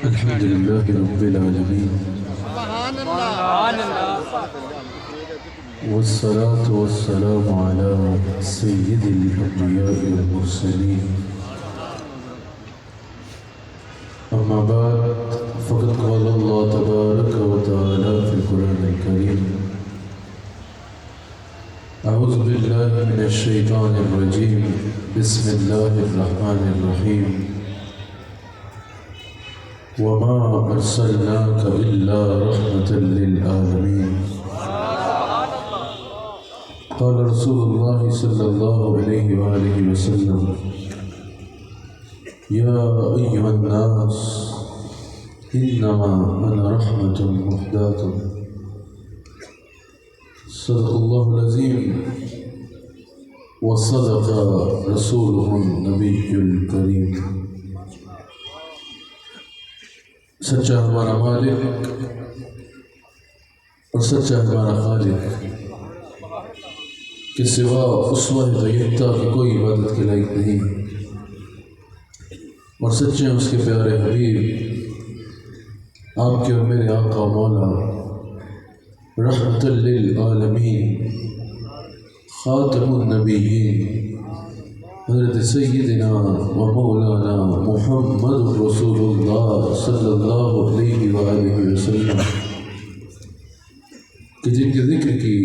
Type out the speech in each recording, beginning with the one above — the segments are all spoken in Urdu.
الحمد لله رب العالمين والصلاة والسلام على سيد الأنبياء والمرسلين أما بعد فقد قال الله تبارك وتعالى في القرآن الكريم أعوذ بالله من الشيطان الرجيم بسم الله الرحمن الرحيم وما أرسلناك إلا رحمة للعالمين قال رسول الله صلى الله عليه وآله وسلم يا أيها الناس إنما أنا رحمة مهداة صدق الله العظيم وصدق رسوله النبي الكريم سچا ہمارا مالک اور سچا ہمارا خالق کے سوا اسوہ غیبتہ کی کوئی عبادت کے لائق نہیں، اور سچے اس کے پیارے حبیب آپ کے اور میرے آقا مولا رحمت للعالمین خاتم النبیین حضرت سیدنا و مولانا محمد رسول اللہ صلی اللہ علیہ وآلہ وسلم کہ جن کے ذکر کی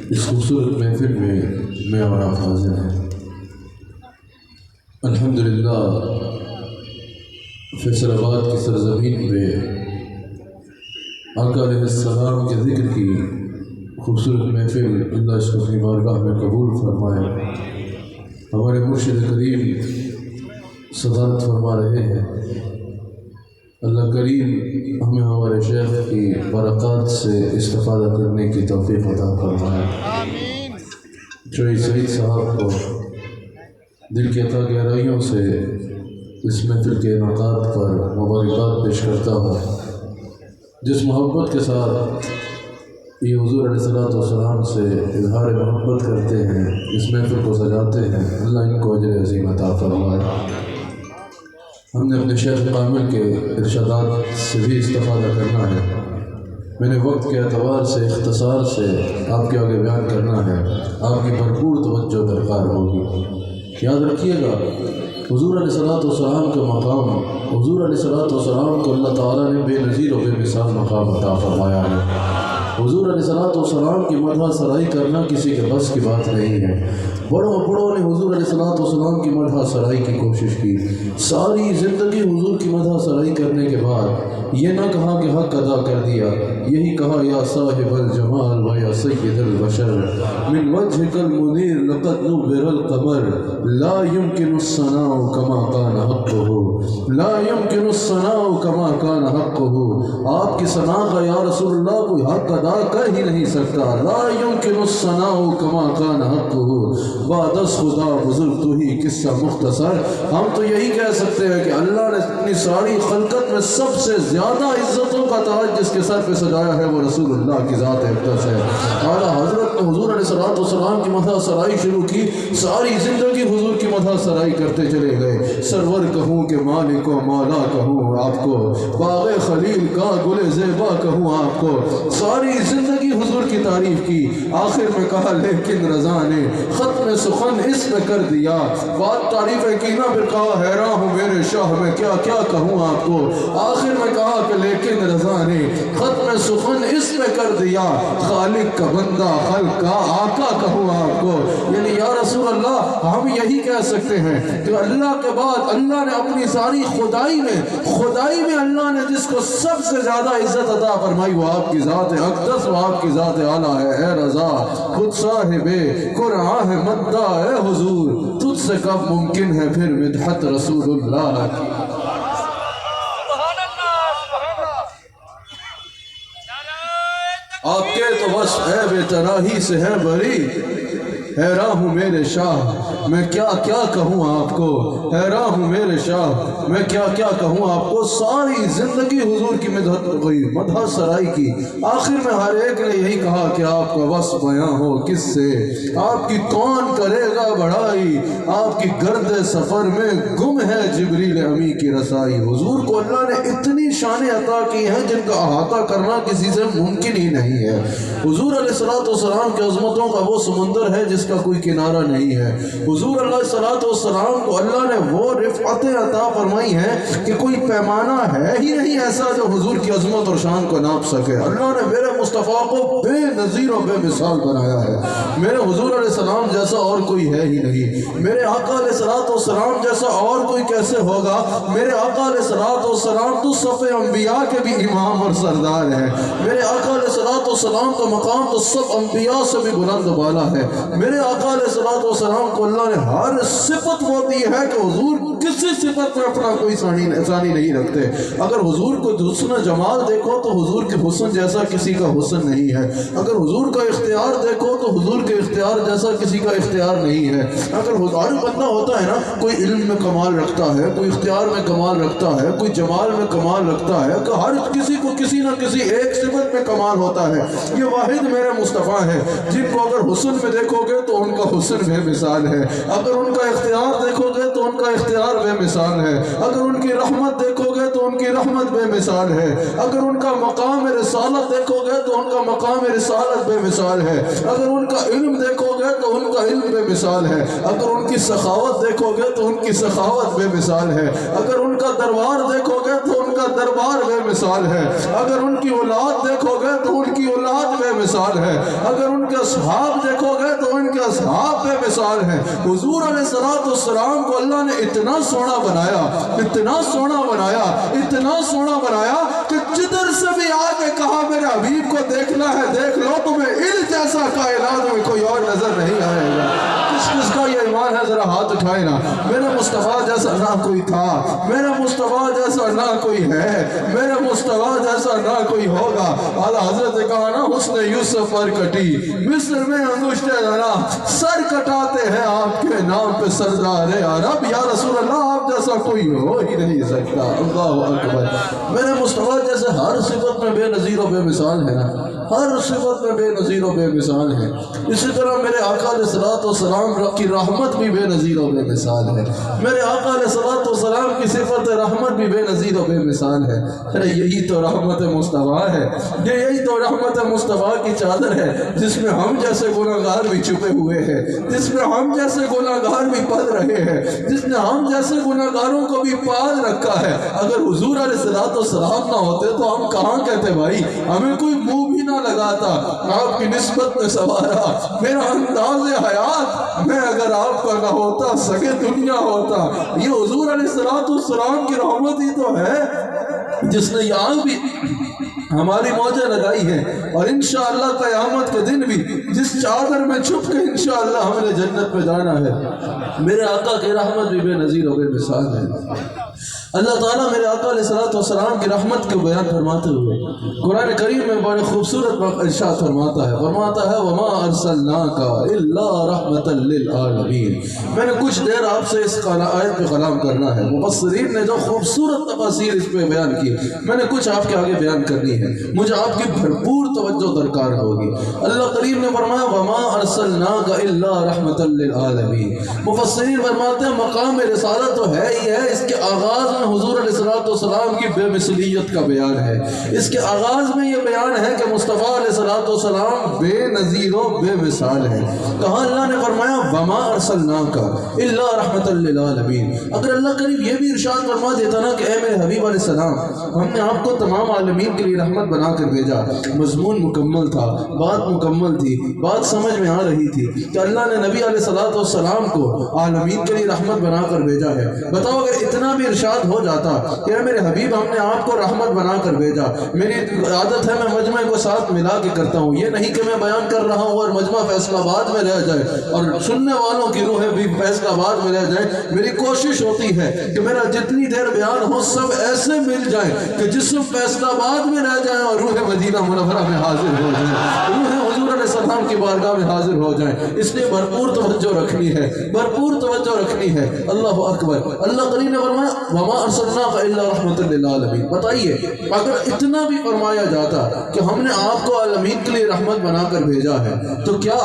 اس خوبصورت محفل میں اور آپ حاضر ہیں۔ الحمدللہ فیصل آباد کی سرزمین پہ آقا علیہ السلام کے ذکر کی خوبصورت محفل اللہ اس کو اپنی بارگاہ میں قبول فرمائے۔ ہمارے مرشد کریم صدارت فرما رہے ہیں، اللہ کریم ہمیں ہمارے شیخ کی برکات سے استفادہ کرنے کی توفیق عطا فرمائے۔ چوئی سعید صاحب کو دل کی عطا گہرائیوں سے اس محفل کے انعقاد پر مبارکباد پیش کرتا ہوں۔ جس محبت کے ساتھ یہ حضور علیہ السلام سے اظہار محبت کرتے ہیں، اس محفل کو سجاتے ہیں، اللہ ان کو اجر عظیم عطا فرمائے۔ ہم نے اپنے شیخ کامل کے ارشادات سے بھی استفادہ کرنا ہے۔ میں نے وقت کے اعتبار سے اختصار سے آپ کے آگے بیان کرنا ہے، آپ کی بھرپور توجہ درکار ہوگی۔ یاد رکھیے گا، حضور علیہ السلام کا مقام، حضور علیہ السلام کو اللہ تعالیٰ نے بے نظیر و بے مثال مقام عطا فرمایا ہے۔ حضور علیہ السلام کی مدح سرائی کرنا کسی کے بس کی بات نہیں ہے۔ بڑوں نے حضور علیہ السلام کی مدح سرائی کی کوشش کی، ساری زندگی حضور کی مدح سرائی کرنے کے بعد یہ نہ کہا کہ حق ادا کر دیا، یہی کہا یا صاحب الجمال و یا سید البشر من وجهك المنیر لقد نور القمر لا يمكن الثناء كما كان حقه، لا يمكن الثناء كما كان حقه۔ آپ کی ثنا کا یا رسول اللہ کوئی حق ادا کر ہی نہیں سکتا۔ لا يمكن الثناء كما كان حقه، بعد از خدا بزرگ تو ہی قصہ مختصر۔ ہم تو یہی کہہ سکتے ہیں کہ اللہ نے اپنی ساری خلقت میں سب سے زیادہ عزتوں کا تاج جس کے سر پہ سجایا ہے وہ رسول اللہ کی ذات اقدس ہے۔ اعلیٰ حضرت نے حضور علیہ السلام کی مدح سرائی شروع کی، ساری زندگی حضور کی مدح سرائی کرتے چلے گئے۔ سرور کہوں کہ مالک و مولا کہوں آپ کو، باغ خلیل کا گل زیبا کہوں آپ کو، ساری زندگی حضور کی تعریف کی۔ آخر میں کہا لیکن رضا نے ختم سخن اس میں کر دیا، بات تعریف کی نہ پھر کہا حیران ہوں میرے شاہ میں کیا کیا کہوں آپ کو۔ آخر میں کہا کہ لیکن رضا نے ختم سخن اس میں کر دیا، خالق کا بندہ خلق کا آقا کہوں آپ کو۔ یعنی یا رسول اللہ ہم یہی کہہ سکتے ہیں کہ اللہ کے بعد اللہ نے اپنی ساری خدائی میں اللہ نے جس کو سب سے زیادہ عزت عطا فرمائی وہ آپ کی ذات اقدس و آپ کی ذات اعلیٰ ہے۔ اے رضا خود صاحب قرآن ہے مدہ اے حضور، تجھ سے کب ممکن ہے پھر مدحت رسول اللہ کی۔ آپ کے تو بس عیب تراہی سے ہے بری، حیران ہوں میرے شاہ میں کیا کیا کہوں آپ کو، حیران ہوں میرے شاہ میں کیا کیا کہوں آپ کو۔ ساری زندگی حضور کی مدحت ہوئی، مدح سرائی کی، آخر میں ہر ایک نے یہی کہا کہ آپ کا وصف بیاں ہو کس سے، آپ کی کون کرے گا بڑائی، آپ کی گرد سفر میں گم ہے جبریل امی کی رسائی۔ حضور کو اللہ نے اتنی شانیں عطا کی ہیں جن کا احاطہ کرنا کسی سے ممکن ہی نہیں ہے۔ حضور علیہ السلام کی عظمتوں کا وہ سمندر ہے جس کا کوئی کنارہ نہیں ہے۔ حضور علیہ السلام کو اللہ نے وہ رفعتیں عطا فرمائی ہیں کہ کوئی پیمانہ ہے ہی نہیں ایسا جو حضور کی عظمت اور شان کو ناپ سکے۔ اللہ نے میرے مصطفیٰ کو بے نظیر و بے مثال بنایا ہے۔ میرے حضور علیہ السلام جیسا اور کوئی ہے ہی نہیں، میرے آقا علیہ السلام جیسا اور کوئی کیسے ہوگا۔ میرے آقا علیہ السلام تو صف انبیاء کے بھی امام اور سردار ہیں۔ میرے آقا علیہ السلام کا مقام تو سب انبیاء سے بھی بلند بالا ہے۔ میرے آقا علیہ السلام کو اللہ نے ہر صفت وہ دی ہے کہ حضور کسی صفت میں اپنا کوئی ثانی نہیں رکھتے۔ اگر حضور کو حسن جمال دیکھو تو حضور کے حسن جیسا کسی کا حسن نہیں ہے۔ اگر حضور کا اختیار دیکھو تو حضور کے اختیار جیسا کسی کا اختیار نہیں ہے۔ اگر ہر بندہ ہوتا ہے نا، کوئی علم میں کمال رکھتا ہے، کوئی اختیار میں کمال رکھتا ہے، کوئی جمال میں کمال رکھتا ہے، کہ ہر کسی کو کسی نہ کسی ایک صفت میں کمال ہوتا ہے۔ یہ واحد میرے مصطفیٰ ہے جن کو اگر حسن میں دیکھو گے تو ان کا حسن بے مثال ہے، اگر ان کا اختیار دیکھو گے تو ان کا اختیار بے مثال ہے، اگر ان کی رحمت دیکھو گے تو ان کی رحمت بے مثال ہے، اگر ان کا مقام رسالت دیکھو گے تو ان کا مقام رسالت بے مثال ہے، اگر ان کا علم دیکھو گے تو ان کا علم بے مثال ہے، اگر ان کی سخاوت دیکھو گے تو ان کی سخاوت بے مثال ہے، اگر ان کا دربار دیکھو گے تو ان کا دربار بے مثال ہے، اگر ان کی اولاد دیکھو گے تو ان کی اولاد بے مثال ہے، اگر ان کے اصحاب دیکھو گے تو ان کے اصحاب بے مثال ہے۔ حضور علیہ السلام کو اللہ نے اتنا سونا بنایا، اتنا سونا بنایا، اتنا سونا بنایا کہ جدھر سے بھی آ کے کہا میرے حبیب کو دیکھنا ہے دیکھ لو، تمہیں ان جیسا کائنات میں کوئی اور نظر نہیں آئے گا۔ کس کا یہ ایمان ہے ذرا ہاتھ اٹھائے نا۔ میرے مصطفیٰ جیسا نہ کوئی تھا، میرے مصطفیٰ جیسا نہ کوئی ہے، میرے مصطفیٰ جیسا نہ کوئی ہوگا۔ اعلیٰ حضرت نے کہا نا، حسن یوسف پر کٹی مصر میں انگشت ذرا، سر کٹاتے ہیں آپ کے نام پہ سردار عرب، یا رسول اللہ آپ جیسا کوئی ہو ہی نہیں سکتا۔ اللہ اکبر۔ میرے مصطفیٰ جیسے ہر صفت میں بے نظیر و بے مثال ہے نا، ہر صفت میں بے نظیر و بے مثال ہے۔ اسی طرح میرے آقا علیہ السلام کی رحمت بھی بے نظیر و بے مثال ہے۔ میرے آقا علیہ السلام کی صفت رحمت بھی بے نظیر و بے مثال ہے۔ ارے یہی تو رحمت مصطفیٰ ہے، یہی تو رحمت مصطفیٰ کی چادر ہے جس میں ہم جیسے گناہگار بھی چھپے ہوئے ہیں، جس میں ہم جیسے گناہگار بھی پل رہے ہیں، جس نے ہم جیسے گناہگاروں کو بھی پال رکھا ہے۔ اگر حضور علیہ السلام نہ ہوتے تو ہم کہاں کہتے بھائی، ہمیں کوئی منہ بھی نہ لگاتا۔ آپ کی نسبت میں سوارا میرا انداز حیات، میں اگر آپ کا نہ ہوتا سگے دنیا ہوتا۔ یہ حضور علیہ السلام کی رحمت ہی تو ہے جس نے یہاں بھی ہماری موجیں لگائی ہیں، اور انشاءاللہ قیامت کے دن بھی جس چادر میں چھپ کے انشاءاللہ ہم نے جنت میں جانا ہے۔ میرے آقا کی رحمت بھی بے نظیر و بے مثال ہے۔ اللہ تعالیٰ میرے آقا علیہ السلام کی رحمت کو بیان فرماتے ہوئے قرآن کریم میں بڑے خوبصورت ارشاد فرماتا ہے وَمَا أَرْسَلْنَاكَ إِلَّا رَحْمَةً لِلْعَالَمِينَ۔ میں نے کچھ دیر آپ سے اس آیت پہ کلام کرنا ہے۔ مفسرین نے جو خوبصورت تفاسیر اس پہ بیان کی، میں نے کچھ آپ کے آگے بیان کرنی ہے، مجھے آپ کی بھرپور توجہ درکار ہوگی۔ اللہ کریم نے فرمایا وَمَا أَرْسَلْنَاكَ إِلَّا رَحْمَةً لِلْعَالَمِينَ۔ مفسرین فرماتے ہیں مقام رسالت تو ہے ہی ہے، اس کے آغاز میں حضور علیہ السلام کی بے مثلیت کا بیان ہے۔ اس کے آغاز میں یہ بیان ہے کہ مصطفیٰ علیہ السلام بے نظیر و بے مثال ہے۔ کہاں اللہ نے فرمایا وَمَا أَرْسَلْنَاكَ إِلَّا رَحْمَةً لِلْعَالَمِينَ۔ اگر اللہ کریم یہ بھی ارشاد فرما دیتا نا کہ اے میرے حبیب علیہ السلام، ہم نے آپ کو تمام عالمین کے لیے رحمت بنا کر بھیجا، مضمون مکمل تھا، بات مکمل تھی، بات سمجھ میں آ رہی تھی کہ اللہ نے نبی علیہ السلام کو عالمین کے لیے رحمت بنا کر بھیجا ہے۔ بتاؤ اگر اتنا بھی ارشاد ہو جاتا کہ اے میرے حبیب ہم نے آپ کو رحمت بنا کر بھیجا، میری عادت ہے میں مجمع کو ساتھ ملا کے کرتا ہوں، یہ نہیں کہ میں بیان کر رہا ہوں اور مجمع فیصل آباد میں رہ جائے اور سننے سننے والوں کی روحیں بھی فیصل آباد میں رہ جائیں. میری کوشش ہوتی ہے کہ میرا جتنی دیر بیان ہو سب ایسے مل جائیں کہ جسم فیصل آباد میں رہ جائیں اور روح مدینہ منورہ میں حاضر ہو جائیں, روح حضور علیہ السلام کی بارگاہ میں حاضر ہو جائیں. اس لیے بھرپور توجہ رکھنی ہے, بھرپور توجہ رکھنی ہے. اللہ اکبر. اللہ کریم نے فرمایا وما ارسلناک الا رحمۃ للعالمین. بتائیے اگر اتنا بھی فرمایا جاتا کہ ہم نے آپ کو عالمین کے لیے رحمت بنا کر بھیجا ہے تو کیا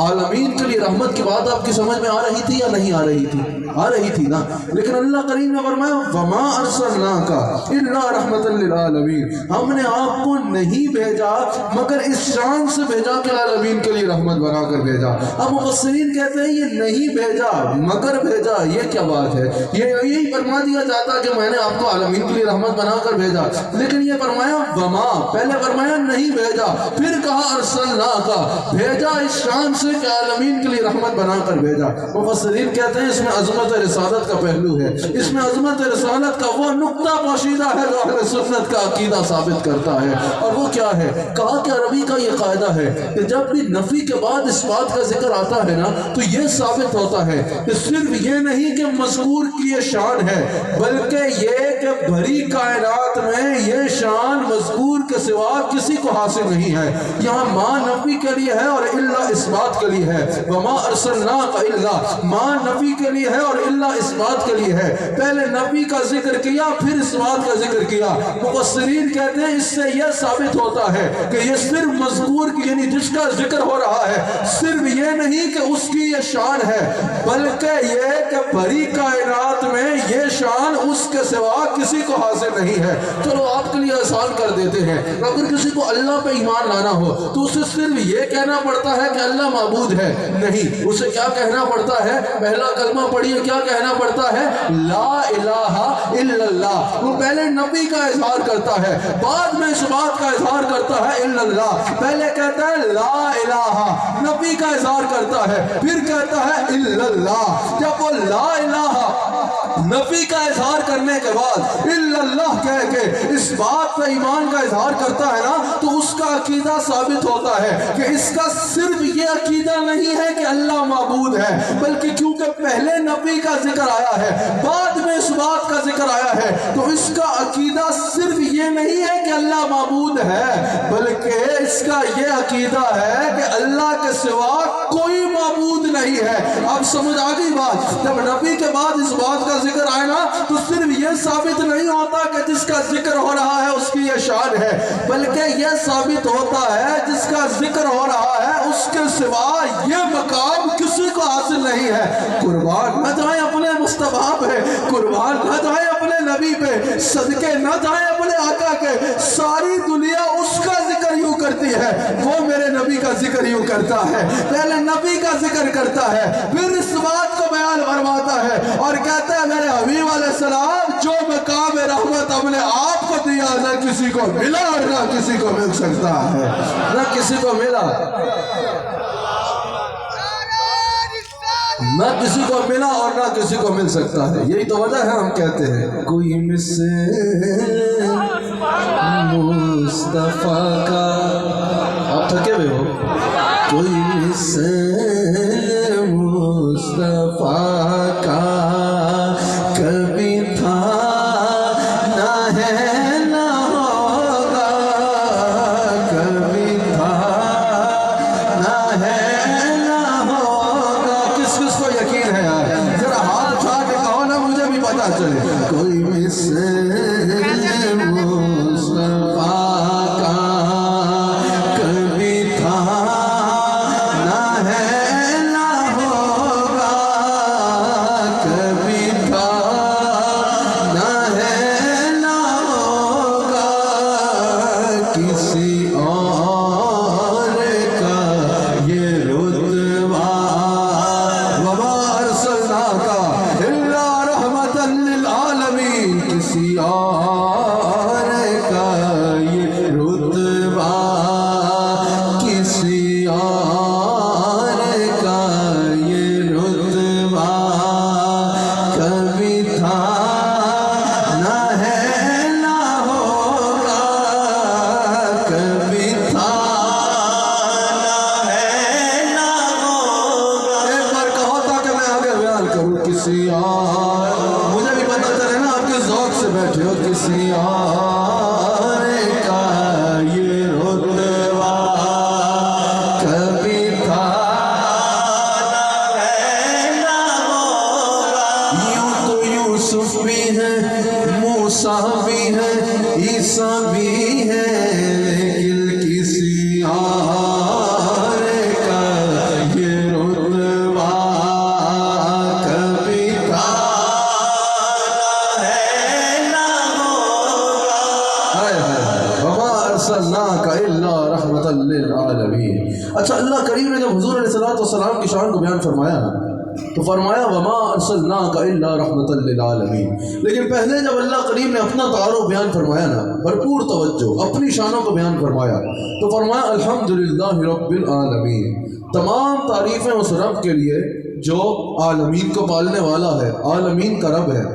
عالمین کے لیے رحمت کی بات آپ کی سمجھ میں آ رہی تھی یا نہیں آ رہی تھی؟ آ رہی تھی نا. لیکن اللہ کریم نے فرمایا وما ارسلناک الا رحمۃ للعالمین. ہم نے آپ کو نہیں بھیجا مگر اس شان سے بھیجا کہ عالمین کے لیے رحمت بنا کر بھیجا. اب مفسرین کہتے ہیں یہ نہیں بھیجا مگر بھیجا, یہ کیا بات ہے؟ یہی فرما دیا جاتا کہ میں نے آپ کو عالمین کے لیے رحمت بنا کر بھیجا, لیکن یہ فرمایا وما, پہلے فرمایا نہیں بھیجا, پھر کہا ارسلناک, بھیجا اس شان سے کہ عالمین کے لیے رحمت بنا کر بھیجا. مفسرین کہتے ہیں اس میں عظمت رسالت کا پہلو ہے, اس میں عظمت رسالت کا وہ نقطہ پوشیدہ ہے جو اہل سنت کا عقیدہ ثابت کرتا ہے. اور وہ کیا ہے؟ کہا کہ عربی کا یہ قاعدہ ہے کہ جب بھی نفی کے بعد اس بات کا ذکر آتا ہے نا تو یہ ثابت ہوتا ہے کہ صرف یہ نہیں کہ مذکور کی یہ شان ہے, بلکہ یہ کہ بھری کائنات میں یہ شان مذکور کے سوا کسی کو حاصل نہیں ہے. یہاں ماں نفی کے لیے ہے اور الا اس بات کے لیے ہے. وما ارسلناک الا, ماں نفی کے لیے ہے اور الا اس بات کے لیے ہے. پہلے نفی کا ذکر کیا پھر اس بات کا ذکر کیا. مفسرین کہتے ہیں اس سے یہ ثابت ہوتا ہے کہ یہ صرف مذکور کی یعنی جس کا ذکر ہو رہا ہے صرف یہ نہیں کہ اس کی یہ شان ہے, بلکہ یہ کہ بھری کائنات میں یہ شان اس کے سوا کسی کو حاصل نہیں ہے. چلو آپ کے لیے آسان کر دیتے ہیں, اگر کسی کو اللہ پہ ایمان لانا ہو تو اسے صرف یہ کہنا پڑتا ہے کہ اللہ معبود ہے؟ نہیں, اسے کیا کہنا پڑتا ہے؟ پہلا کلمہ پڑھیے, کیا کہنا پڑتا ہے؟ لا الہ الا اللہ. وہ پہلے نبی کا اظہار کرتا ہے, بعد میں اس بات کا اظہار کرتا ہے الا اللہ. پہلے کہتا ہے لا الہ, نبی کا اظہار کرتا ہے, پھر کہتا ہے الا اللہ. جب وہ لا الہ نبی کا اظہار کرنے کے بعد الا اللہ کہہ کے اس بات پہ ایمان کا اظہار کرتا ہے نا تو اس کا عقیدہ ثابت ہوتا ہے کہ اس کا صرف یہ عقیدہ نہیں ہے کہ اللہ معبود ہے, بلکہ کیونکہ پہلے نبی کا ذکر آیا ہے بعد میں اس بات کا ذکر آیا ہے تو اس کا عقیدہ صرف یہ نہیں ہے کہ اللہ معبود ہے, بلکہ اس کا یہ عقیدہ ہے کہ اللہ کے سوا کوئی معبود نہیں ہے. اب سمجھ آ گئی بات؟ جب نبی کے بعد اس بات کا ذکر آئے نا تو صرف یہ ثابت نہیں ہوتا کہ جس کا ذکر ہو رہا ہے اس کی یہ شان ہے, بلکہ یہ ثابت ہوتا ہے جس کا ذکر ہو رہا ہے اس کے سوا یہ مقام کسی کو حاصل نہیں ہے. قربان نہ جائیں اپنے مصطفیٰ پہ, قربان نہ جائیں اپنے نبی پہ, صدقے نہ جائیں اپنے آقا کے. ساری دنیا اس کا ذکر یوں کرتی ہے, وہ میرے نبی کا ذکر یوں کرتا ہے. پہلے نبی کا ذکر کرتا ہے, پھر اس بات کو بیان فرماتا ہے اور کہتا ہے میرے حبیب علیہ السلام جو مقام رحمت ہم نے آپ کو دیا نہ کسی کو ملا اور نہ کسی کو مل سکتا ہے, نہ کسی کو ملا نہ کسی کو ملا اور نہ کسی کو مل سکتا ہے. یہی تو وجہ ہے ہم کہتے ہیں کوئی مثل مصطفیٰ کا, آپ تھکے ہوئے ہو, کوئی مثل مصطفیٰ کا کبھی تھا نہ ہے نہ ہوگا, کبھی تھا نہ ہے نہ ہوگا. کس کس کو یقین ہے یار؟ ذرا ہاتھ اٹھا کے کہو نا, مجھے بھی پتا چلے. کوئی مثل مصطفیٰ کا کبھی تھا نہ ہے نہ ہوگا, کبھی تھا نہ ہے نہ ہوگا, کسی اور کا یہ رتبہ. وما ارسلناک الا رحمۃ للعالمین, کسی اور کسی اور، مجھے بھی پتہ چلے نا آپ کے ذوق سے بیٹھے ہو، کسی اور کا یہ رتبہ کبھی تھا نہ ہے نہ ہوگا۔ یوں تو یوسف بھی ہے، موسیٰ بھی ہے، عیسیٰ بھی ہے، لیکن کسی اور کا یہ رتبہ کبھی تھا نہ ہے نہ ہوگا۔ وما ارسلناک الا رحمۃ للعالمین۔ اچھا، اللہ کریم نے جب حضور علیہ السلام کی شان کو بیان فرمایا تو فرمایا وما ارسلناک الا رحمۃ للعالمین، لیکن پہلے جب اللہ کریم نے اپنا تعارف بیان فرمایا نا، بھرپور توجہ اپنی شانوں کو بیان فرمایا تو فرمایا الحمدللہ رب العالمین، تمام تعریفیں اس رب کے لیے جو عالمین کو پالنے والا ہے، عالمین کا رب ہے،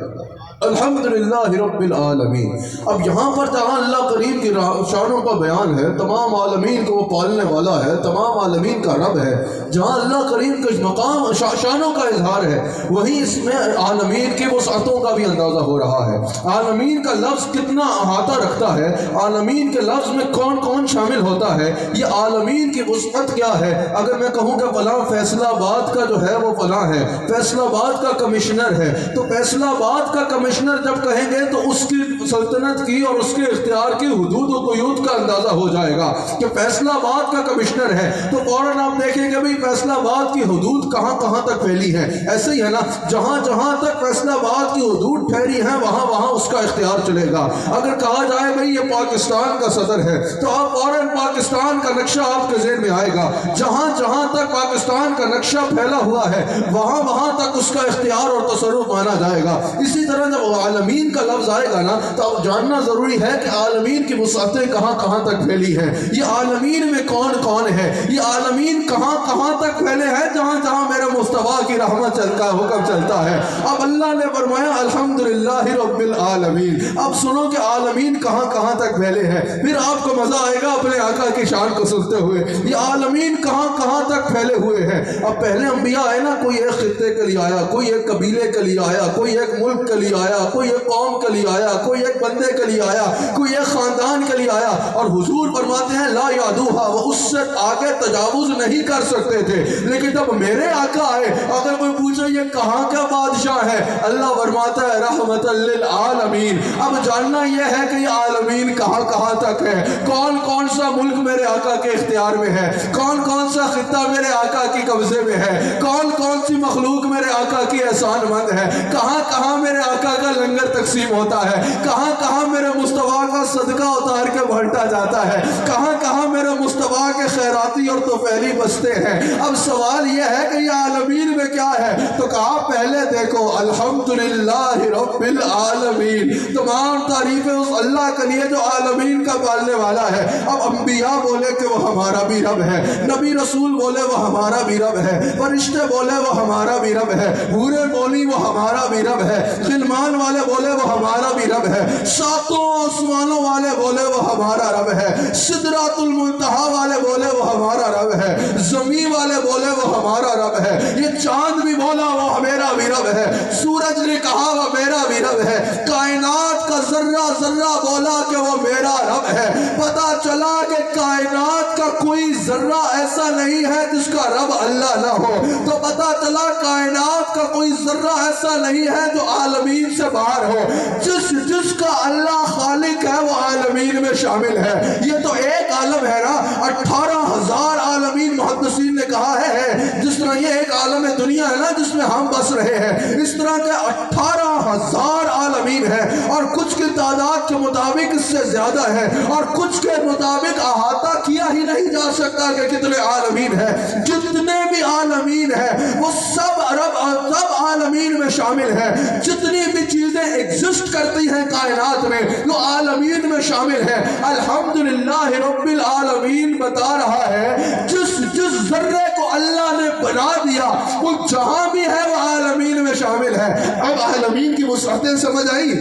الحمدللہ رب العالمین۔ اب یہاں پر جہاں اللہ کریم کی شانوں کا بیان ہے، تمام عالمین کو وہ پالنے والا ہے، تمام عالمین کا رب ہے، جہاں اللہ کریم کے مقام شانوں کا اظہار ہے، وہیں اس میں عالمین کی وسعتوں کا بھی اندازہ ہو رہا ہے۔ عالمین کا لفظ کتنا احاطہ رکھتا ہے، عالمین کے لفظ میں کون کون شامل ہوتا ہے، یہ عالمین کی وسعت کیا ہے۔ اگر میں کہوں کہ فلاں فیصلہ آباد کا جو ہے وہ فلاں ہے، فیصلہ آباد کا کمشنر ہے، تو فیصلہ آباد کا کمشنر جب کہیں گے تو اس کی سلطنت کی اور اس کے اختیار کی حدود و قیود کا اندازہ ہو جائے گا کہ فیصلہ آباد کا کمشنر ہے، تو فوراً آپ دیکھیں گے بھئی فیصلہ آباد کی حدود کہاں کہاں تک پھیلی ہے۔ ایسے ہی ہے نا، جہاں جہاں تک فیصلہ آباد کی حدود ٹھہری ہیں وہاں وہاں اس کا اختیار چلے گا۔ اگر کہا جائے بھئی یہ پاکستان کا صدر ہے تو آپ فوراً پاکستان کا نقشہ آپ کے ذہن میں آئے گا، جہاں جہاں تک پاکستان کا نقشہ پھیلا ہوا ہے وہاں وہاں تک اس کا اختیار اور تصرف مانا جائے گا۔ اسی طرح جب عالمین کا لفظ آئے گا نا تو اب جاننا ضروری ہے کہ عالمین کی وسعتیں کہاں کہاں تک پھیلی ہیں، یہ عالمین میں کون کون ہے، یہ عالمین کہاں کہاں تک پھیلے ہیں، جہاں جہاں میرے مصطفیٰ کی رحمت چلتا حکم چلتا ہے۔ اب اللہ نے فرمایا الحمدللہ رب العالمین۔ اب سنو کہ عالمین کہاں کہاں تک پھیلے ہیں، پھر آپ کو مزہ آئے گا اپنے آقا کی شان کو سنتے ہوئے، یہ عالمین کہاں کہاں تک پھیلے ہوئے ہیں۔ اب پہلے انبیاء آئے نا، کوئی ایک خطے کے لیے آیا، کوئی ایک قبیلے کے لیے آیا، کوئی ایک ملک کے لیے آیا، کوئی ایک قوم کے لیے آیا، کوئی ایک بندے کے لیے آیا، کوئی ایک خاندان کے لیے آیا، اور حضور فرماتے ہیں لا یعدوہا، وہ اس سے آگے تجاوز نہیں کر سکتے تھے۔ لیکن جب میرے آقا آئے، اگر کوئی پوچھے یہ کہاں کا بادشاہ ہے، اللہ فرماتا ہے رحمت للعالمین۔ اب جاننا یہ ہے کہ یہ عالمین کہاں کہاں تک ہے، کون کون سا ملک میرے آقا کے اختیار میں ہے، کون کون سا خطہ میرے آقا کی قبضے میں ہے، کون کون سی مخلوق میرے آقا کی احسان مند ہے، کہاں کہاں میرے آقا کا لنگر تقسیم ہوتا ہے، کہاں کہاں میرے مصطفیٰ کا صدقہ اتار کے بھرتا جاتا ہے، کہاں کہاں میرے مصطفیٰ کے خیراتی اور توفیلی بستے ہیں۔ اب سوال یہ ہے کہ یہ عالمین میں کیا ہے، تو کہا پہلے دیکھو الحمدللہ رب العالمین، تمام تعریفیں اس اللہ کے لیے جو عالمین کا پالنے والا ہے۔ اب انبیاء بولے کہ وہ ہمارا بھی رب ہے، نبی رسول بولے وہ ہمارا بھی رب ہے، فرشتے بولے وہ ہمارا بھی رب ہے، حوریں بولی وہ ہمارا بھی رب ہے، غلمان والے بولے وہ ہمارا بھی رب ہے، ساتوں آسمانوں والے بولے وہ ہمارا رب ہے، سدرۃ المنتہا والے بولے وہ ہمارا رب ہے، زمین والے بولے وہ ہمارا رب ہے، یہ چاند بھی بولا وہ میرا بھی رب ہے، سورج نے کہا وہ میرا بھی رب ہے، کائنات کا ذرہ ذرہ بولا کہ وہ میرا رب ہے۔ پتا چلا کہ کائنات کا کوئی ذرہ ایسا نہیں ہے جس کا رب اللہ نہ ہو، تو پتا چلا کائنات کا کوئی ذرہ ایسا نہیں ہے جو عالمین سے باہر ہو، جس کا اللہ خالق ہے وہ عالمین میں شامل ہے۔ یہ تو ایک عالم ہے نا، 18,000 عالمین محدثین نے کہا ہے، جس طرح یہ ایک عالم دنیا ہے نا جس میں ہم بس رہے ہیں، اس طرح کے 18,000 عالمین ہیں، اور کچھ کی تعداد کے مطابق اس سے زیادہ ہے، اور کچھ کے مطابق احاطہ کیا ہی نہیں جا سکتا کہ کتنے عالمین ہیں۔ جتنے بھی عالمین ہیں وہ سب عالمین میں شامل ہے، جتنی بھی چیزیں ایگزسٹ کرتی ہیں کائنات میں وہ عالمین میں شامل ہے۔ الحمدللہ رب العالمین بتا رہا ہے جس ذرے کو اللہ نے بنا دیا وہ جہاں بھی ہے وہ عالمین میں شامل ہے۔ اب عالمین کی وسعتیں سمجھ آئی؟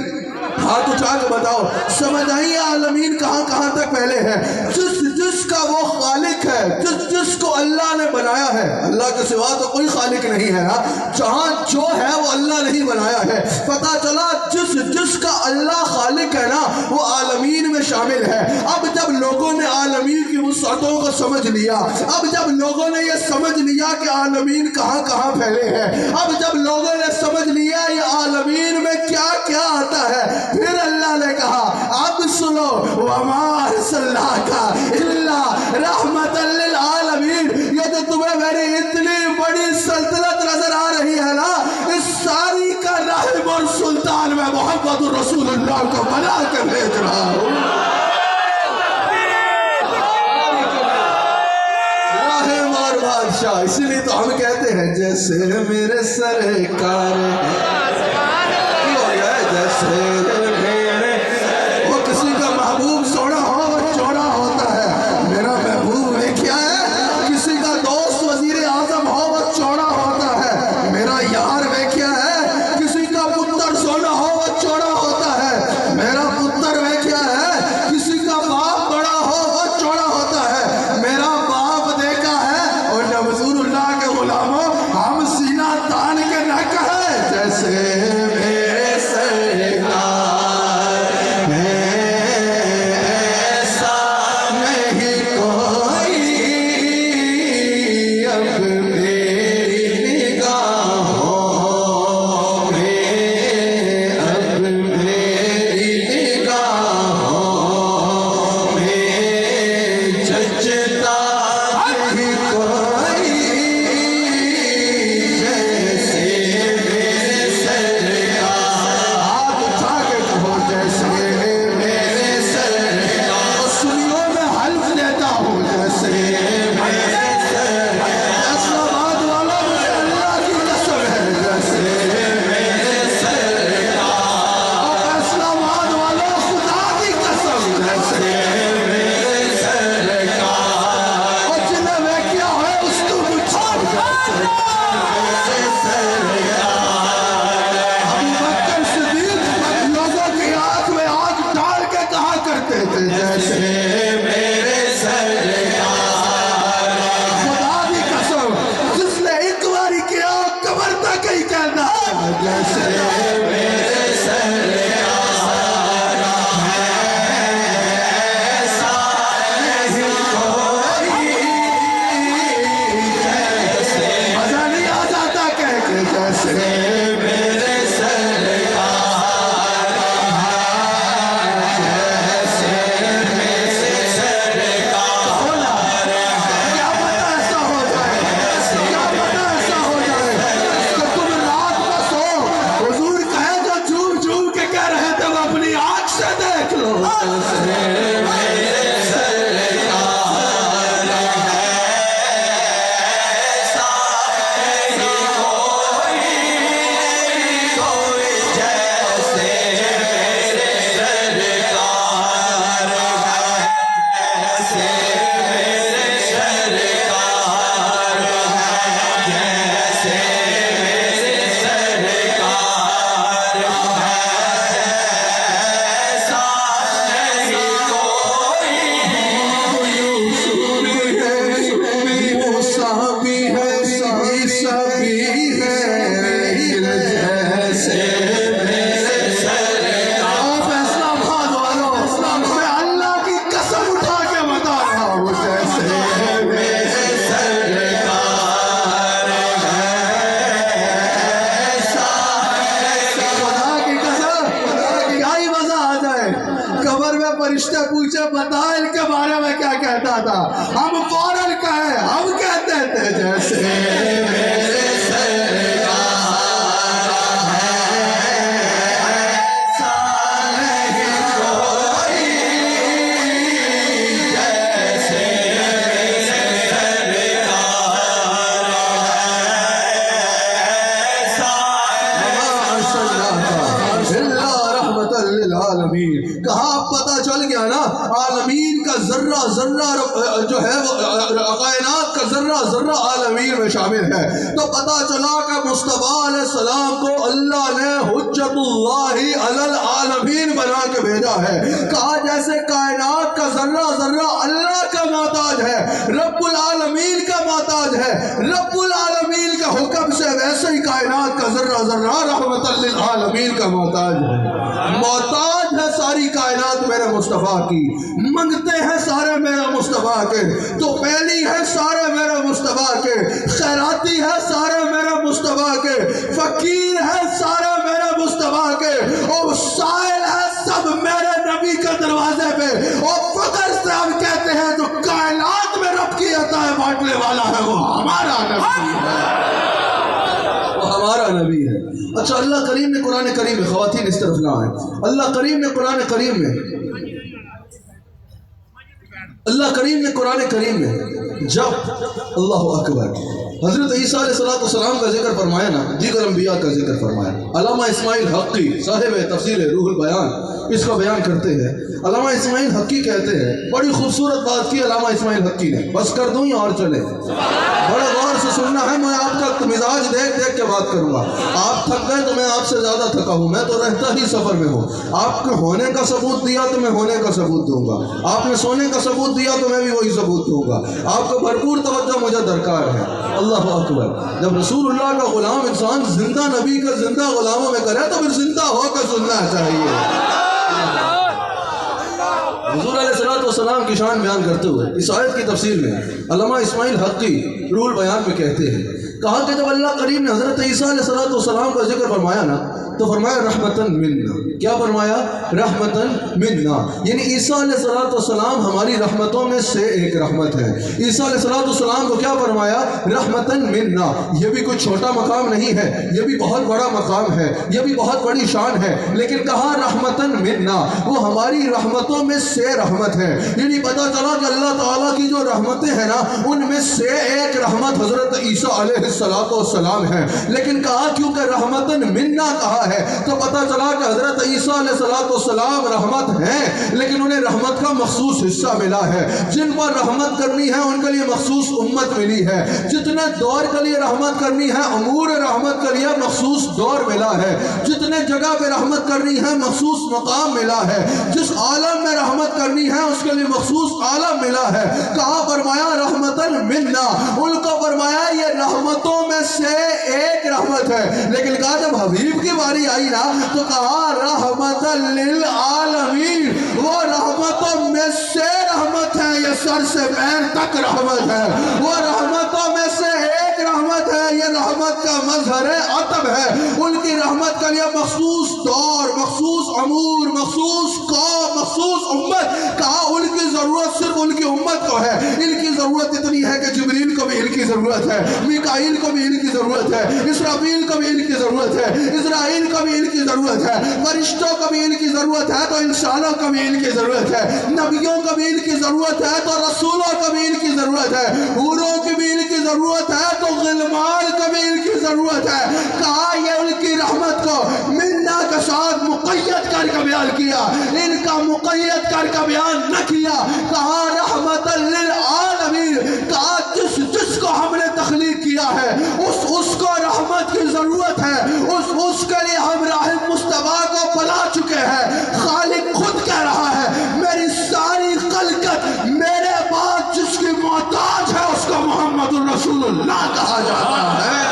ہاتھ اٹھا کے بتاؤ، سمجھ آئی عالمین کہاں کہاں تک پھیلے ہیں؟ جس کا وہ خالق ہے، جس کو اللہ نے بنایا ہے، اللہ کے سوا تو کوئی خالق نہیں ہے نا، جہاں جو ہے وہ اللہ نے بنایا ہے۔ پتہ چلا جس کا اللہ خالق ہے نا وہ عالمین میں شامل ہے۔ اب جب لوگوں نے عالمین کی وسعتوں کو سمجھ لیا، اب جب لوگوں نے یہ سمجھ لیا کہ عالمین کہاں کہاں پھیلے ہیں، اب جب لوگوں نے سمجھ لیا یہ عالمین میں کیا کیا آتا ہے، پھر اللہ نے کہا اب سنو وما ارسلناک الا رحمۃ للعالمین۔ یہ جو تمہیں میری اتنی بڑی سلطنت نظر آ رہی ہے نا، اس ساری کا رحم اور سلطان میں محمد رسول اللہ کو بنا کے بھیج رہا ہوں۔ رحم اور بادشاہ، اسی لیے تو ہم کہتے ہیں جیسے میرے سرکار جیسے وہ کسی کا محبوب سوڑا ہو وہ چوڑا ہوتا ہے، میرا محبوب نے کیا ہے، کسی کا دوست وزیر اعظم ہو وہ چوڑا ہوتا ہے، میرا یار وہ کیا ہے، کسی کا پتر سونا ہو وہ چوڑا ہوتا ہے، میرا پتر وہ کیا ہے، کسی کا باپ بڑا ہو وہ چوڑا ہوتا ہے، میرا باپ دیکھا ہے۔ اور جب رسول اللہ کے غلاموں ہم سینہ تان کے نہ کہیں جیسے فرشتے پوچھے بتا ان کے بارے میں کیا کہتا تھا، ہم فوراً کہیں ہم کہتے تھے جیسے میرے سرکار للعالمین. کہا اب پتہ چل گیا نا عالمین کا ذرہ ذرہ جو ہے وہ کائنات کا ذرہ ذرہ عالمین میں شامل ہے. تو پتہ چلا کہ مصطفیٰ علیہ السلام کو اللہ نے حجت اللہ علی العالمین بنا کے بھیجا ہے. کہا جیسے کائنات کا ذرہ ذرہ اللہ کا محتاج ہے, رب العالمین کا محتاج ہے, رب العالمین کا حکم سے, ویسے ہی کائنات کا ذرہ ذرہ رحمت للعالمین کا محتاج ہے. محتاج ہے ساری کائنات میرے مصطفیٰ کی, منگتے ہیں سارے میرے مصطفیٰ کے, تو پہلی ہے سارے میرے مصطفیٰ کے, خیراتی ہے سارے میرے مصطفیٰ کے, فقیر ہے سارے میرے مصطفیٰ کے, اور سائل ہے سب میرے نبی کے دروازے پہ. اور فقر سے ہم کہتے ہیں جو کائنات میں رب کی عطائیں بانٹنے والا ہے وہ ہمارا نبی ہے, وہ ہمارا نبی ہے. اچھا, اللہ کریم نے قرآن کریم میں, خواتین اس طرف نہ آئیں, اللہ کریم نے قرآن کریم میں, اللہ کریم نے قرآن کریم میں جب اللہ اکبر حضرت عیسیٰ علیہ السلام کا ذکر فرمایا نا, دیگر انبیاء کا ذکر فرمایا. علامہ اسماعیل حقی صاحب تفسیر روح البیان اس کا بیان کرتے ہیں. علامہ اسماعیل حقی کہتے ہیں, بڑی خوبصورت بات کی علامہ اسماعیل حقی نے, بس کر دوں یا اور چلے؟ بڑا غور سے سننا ہے, میں آپ کا مزاج دیکھ دیکھ کے بات کروں گا. آپ تھک گئے تو میں آپ سے زیادہ تھکا ہوں, میں تو رہتا ہی سفر میں ہوں. آپ کے ہونے کا ثبوت دیا تو میں ہونے کا ثبوت دوں گا, آپ نے سونے کا ثبوت دیا تو میں بھی وہی ثبوت دوں گا. آپ کو بھرپور توجہ مجھے درکار ہے. اللہ اکبر. جب رسول اللہ کا غلام انسان زندہ نبی کا زندہ غلاموں میں کرے تو پھر زندہ ہو کر سننا چاہیے. حضور علیہ السلام کی شان بیان کرتے ہوئے اس آیت کی تفسیر میں علامہ اسماعیل حقی روح البیان میں کہتے ہیں, کہا کہ جب اللہ کریم نے حضرت عیسیٰ علیہ السلام کا ذکر فرمایا نا تو فرمایا رحمتاً منا. کیا فرمایا؟ رحمتاً منا, یعنی عیسیٰ علیہ السلام ہماری رحمتوں میں سے ایک رحمت ہے. عیسیٰ علیہ السلام کو کیا فرمایا؟ رحمتاً منا. یہ بھی کوئی چھوٹا مقام نہیں ہے, یہ بھی بہت بڑا مقام ہے, یہ بھی بہت بڑی شان ہے, لیکن کہا رحمتاً منا, وہ ہماری رحمتوں میں سے رحمت ہے. یعنی پتہ چلا کہ اللہ تعالیٰ کی جو رحمتیں ہیں نا ان میں سے ایک رحمت حضرت عیسیٰ علیہ السلام ہے. لیکن کہا کیونکہ رحمتاً منا کہا ہے تو پتہ چلا کہ حضرت عیسیٰ علیہ السلام رحمت ہیں, لیکن انہیں رحمت کا مخصوص حصہ ملا ہے. جن پر رحمت کرنی ہے ان کے لیے مخصوص امت ملی ہے, جتنے دور کے لیے رحمت کرنی ہے امور رحمت کے لیے مخصوص دور ملا ہے, جتنے جگہ پہ رحمت کرنی ہے مخصوص مقام ملا ہے, جس عالم میں رحمت کرنی ہے اس کے لیے مخصوص عالم ملا ہے. کہا فرمایا رحمتاً منا, ان کو فرمایا یہ رحمتوں میں سے ایک رحمت ہے. لیکن کہا جب حبیب کی باری آئی نا تو کہا رحمتاً للعالمین, وہ رحمتوں میں سے رحمت ہے, یہ سر سے پیر تک رحمت ہے, وہ رحمتوں میں سے ایک رحمت ہے, یہ رحمت کا مظہر عطب ہے. ان کی رحمت کے لیے مخصوص دور, مخصوص امور, مخصوص قوم, مخصوص امت. کہا ان کی ضرورت صرف ان کی امت کو ہے. ان کی ضرورت اتنی ہے کہ جبریل کو بھی ان کی ضرورت ہے, میکائیل کو بھی ان کی ضرورت ہے, اسرافیل کو بھی ان کی ضرورت ہے, اسرائیل کو بھی ان کی ضرورت ہے, فرشتوں کو بھی ان کی ضرورت ہے, تو انسانوں کو بھی ان کی ضرورت ہے, نبیوں کو بھی ان کی ضرورت ہے, تو رسولوں کو بھی ان کی ضرورت ہے, حوروں کی بھی ان کی ضرورت ہے, تو غلمان کو بھی ان کی ضرورت ہے. کہا یہ ان کی رحمت کو منا کے ساتھ مقید کر کے بیان کیا, ان کا مقید کر کے بیان نہ کیا. کہا رحمت للعالمین, کہا جس کو ہم نے تخلیق کیا ہے اس کو رحمت کی ضرورت ہے, اس کے لیے ہم راہ مصطفیٰ کو بلا چکے ہیں. خالق خود کہہ رہا ہے میری ساری خلقت میرے بعد جس کی محتاج ہے اس کو محمد الرسول اللہ کہا جاتا ہے.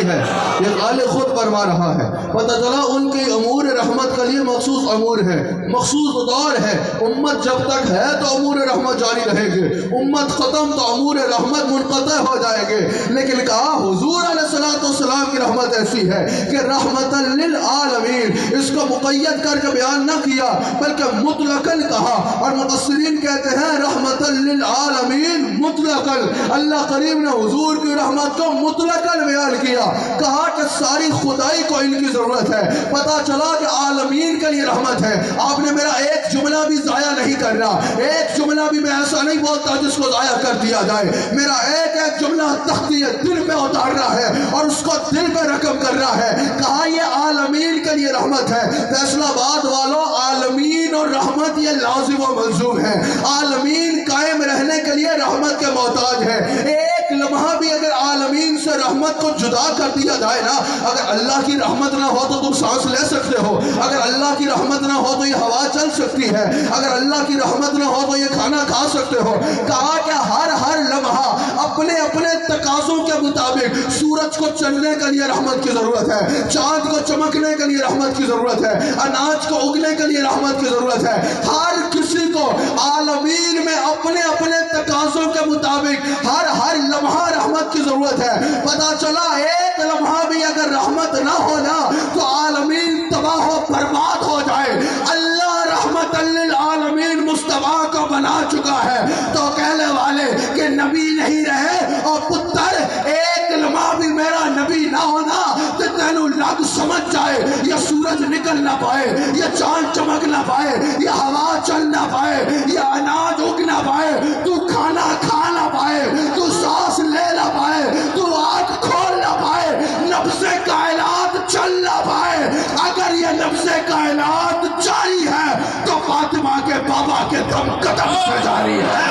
ہے یہ خالق خود فرما رہا ہے. پتہ چلا ان کی امور رحمت کے لیے مخصوص امور ہے, مخصوص دور ہے. امت جب تک ہے تو امور رحمت جاری رہے گی, امت ختم تو امور رحمت منقطع ہو جائے گے. لیکن کہا حضور علیہ السلام کی رحمت ایسی ہے کہ رحمت للعالمین, اس کو مقید کر کے بیان نہ کیا بلکہ مطلقاً کہا. اور مفسرین کہتے ہیں رحمت للعالمین مطلقاً, اللہ کریم نے حضور کی رحمت کو مطلقاً بیان کیا. کہا کہ ساری خدائی کو ان کی ضرورت ہے. پتا چلا کہ عالمین کے لیے رحمت ہے. آپ نے میرا ایک جملہ بھی ضائع نہیں کر رہا, ایک جملہ بھی میں ایسا نہیں بولتا جس کو ضائع کر دیا جائے. میرا ایک جملہ تختی دل میں اتار رہا ہے اور اس کو دل پہ رقم کر رہا ہے. کہا یہ عالمین کے لیے رحمت ہے. فیصلہ آباد والوں، عالمین اور رحمت یہ لازم و ملزوم ہے. عالمین قائم رہنے کے لیے رحمت کے محتاج ہے. ایک لمحہ بھی اگر عالمین سے رحمت کو جدا کر دیا جائے نا، اگر اللہ کی رحمت نہ ہو تو تم سانس لے سکتے ہو، اگر اللہ کی رحمت نہ ہو تو یہ ہوا چل سکتی ہے، اگر اللہ کی رحمت نہ ہو تو یہ کھانا کھا سکتے ہو. کہا کہ ہر لمحہ اپنے اپنے تقاضوں کے مطابق سورج کو چلنے کے لیے رحمت کی ضرورت ہے، چاند کو چمکنے کے لیے رحمت کی ضرورت ہے، اناج کو اگنے کے لیے رحمت کی ضرورت ہے. ہر کسی کو عالمین میں اپنے اپنے تقاضوں کے مطابق ہر لمحہ رحمت کی ضرورت ہے. پتا چلا ایک لمحہ بھی اگر رحمت نہ ہونا تو عالمین تباہ و برباد ہو جائے. اللہ رحمت للعالمین مصطفیٰ کو بنا چکا ہے تو کہنے والے کہ نبی نہیں رہے اور پتر ایک لمحہ بھی میرا نبی نہ ہونا تو تینوں لگ سمجھ جائے. یہ سورج نکل نہ پائے، یہ چاند چمک نہ پائے، یہ ہوا چل نہ پائے، یہ اناج اگ نہ پائے، تو کھانا کھا نہ پائے، تو سانس لے نہ پائے، تو آنکھ کھول نہ پائے، نفس کائنات چل نہ پائے. اگر یہ نفس کائنات جاری ہے تو فاطمہ کے بابا کے دم قدم سے جاری ہے.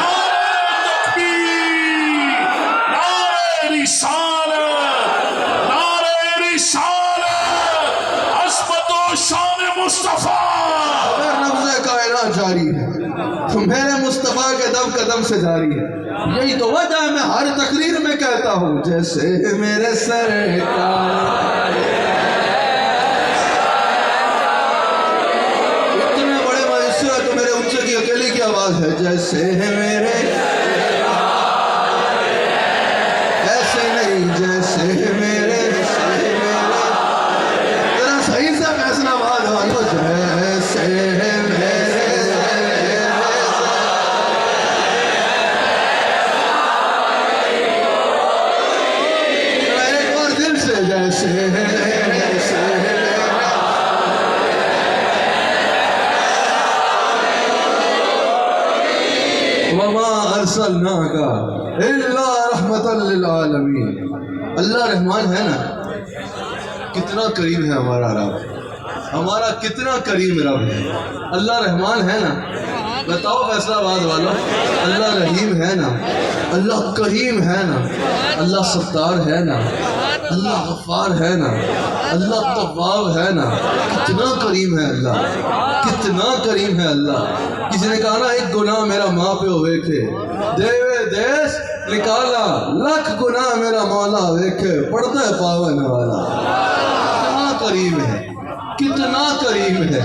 نفس کائنات جاری ہے تو میرے مصطفیٰ کے دم قدم سے جاری ہے. یہی تو وجہ میں ہر تقریر میں کہتا ہوں جیسے میرے سرکار. اتنے بڑے مجسے تو میرے اونچے کی اکیلی کی آواز ہے جیسے میرے، ایسے نہیں جیسے میرے، ذرا صحیح سے فیصلہ آباد والو جیسے میرے. ایک بار دل سے جیسے وما ارسلناک الا رحمت للعالمین. اللہ رحمان ہے نا، کتنا کریم ہے ہمارا رب، ہمارا کتنا کریم رب ہے. اللہ رحمان ہے نا، بتاؤ فیصلہ آباد والوں، اللہ رحیم ہے نا، اللہ کریم ہے نا، اللہ ستار ہے نا، اللہ غفار ہے نا، اللہ تواب ہے نا. کتنا کریم ہے اللہ، کتنا کریم ہے اللہ. کسی نے کہا نا ایک گناہ میرا ماں پہ ہوئے تھے دیوے دیس نکالا، لکھ گناہ میرا مولا ویکھے پڑھتا ہے پاون والا. کتنا کریم ہے، کتنا کریم ہے،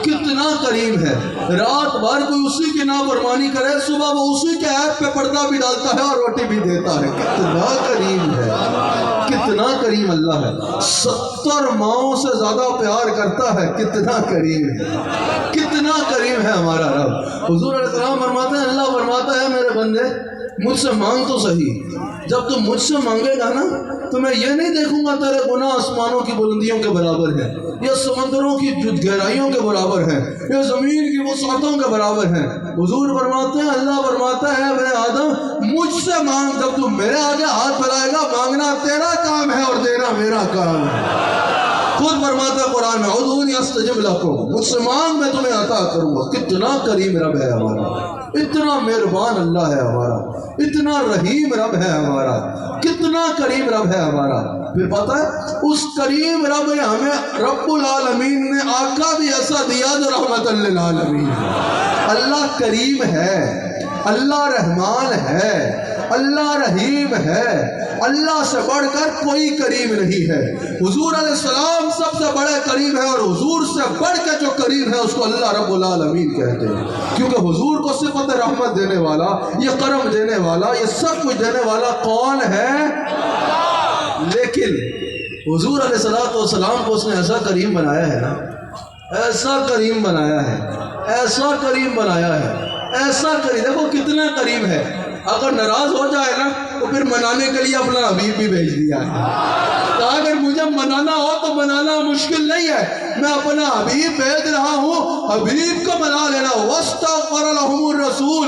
کتنا کریم ہے. رات بھر کوئی اسی کی نافرمانی کرے، صبح وہ اسی کے ایپ پہ پردہ بھی ڈالتا ہے اور روٹی بھی دیتا ہے. کتنا کریم ہے، کتنا کریم اللہ ہے. 70 ماؤں سے زیادہ پیار کرتا ہے. کتنا کریم ہے، کتنا کریم ہے ہمارا رب. حضور علیہ السلام فرماتے ہیں، اللہ فرماتا ہے میرے بندے مجھ سے مانگ تو صحیح، جب تم مجھ سے مانگے گا نا تو میں یہ نہیں دیکھوں گا تیرے گناہ آسمانوں کی بلندیوں کے برابر ہے، یہ سمندروں کی گہرائیوں کے برابر ہے، یہ زمین کی وسعتوں کے برابر ہیں. حضور فرماتے ہیں، اللہ فرماتا ہے میرے آدم مجھ سے مانگ. جب تم میرے آگے ہاتھ پھیلائے گا، مانگنا تیرا کام ہے اور دینا میرا کام ہے. خود فرماتا ہے قرآن میں، ادعونی استجب لکم، مجھ سے مانگ میں تمہیں عطا کروں گا. کتنا کریم رب ہے ہمارا، اتنا مہربان اللہ ہے ہمارا، اتنا رحیم رب ہے ہمارا، کتنا کریم رب ہے ہمارا. پھر پتہ ہے اس کریم رب نے ہمیں رب العالمین نے آقا بھی ایسا دیا جو رحمت للعالمین. اللہ کریم ہے، اللہ رحمان ہے، اللہ رحیم ہے. اللہ سے بڑھ کر کوئی کریم نہیں ہے. حضور علیہ السلام سب سے بڑے کریم ہے اور حضور سے بڑھ کے جو کریم ہے اس کو اللہ رب العالمین کہتے ہیں، کیونکہ حضور کو صفت رحمت دینے والا، یہ کرم دینے والا، یہ سب کچھ دینے والا کون ہے؟ لیکن حضور علیہ السلام کو اس نے ایسا کریم بنایا ہے نا، ایسا کریم بنایا ہے، ایسا کریم بنایا ہے، ایسا کریم. دیکھو کتنا کریم ہے. اگر ناراض ہو جائے نا تو پھر منانے کے لیے اپنا حبیب بھی بھیج دیا ہے. تو اگر مجھے منانا ہو تو منانا مشکل نہیں ہے، میں اپنا حبیب بھیج رہا ہوں، حبیب کو منا لینا. واستغفر لهم الرسول،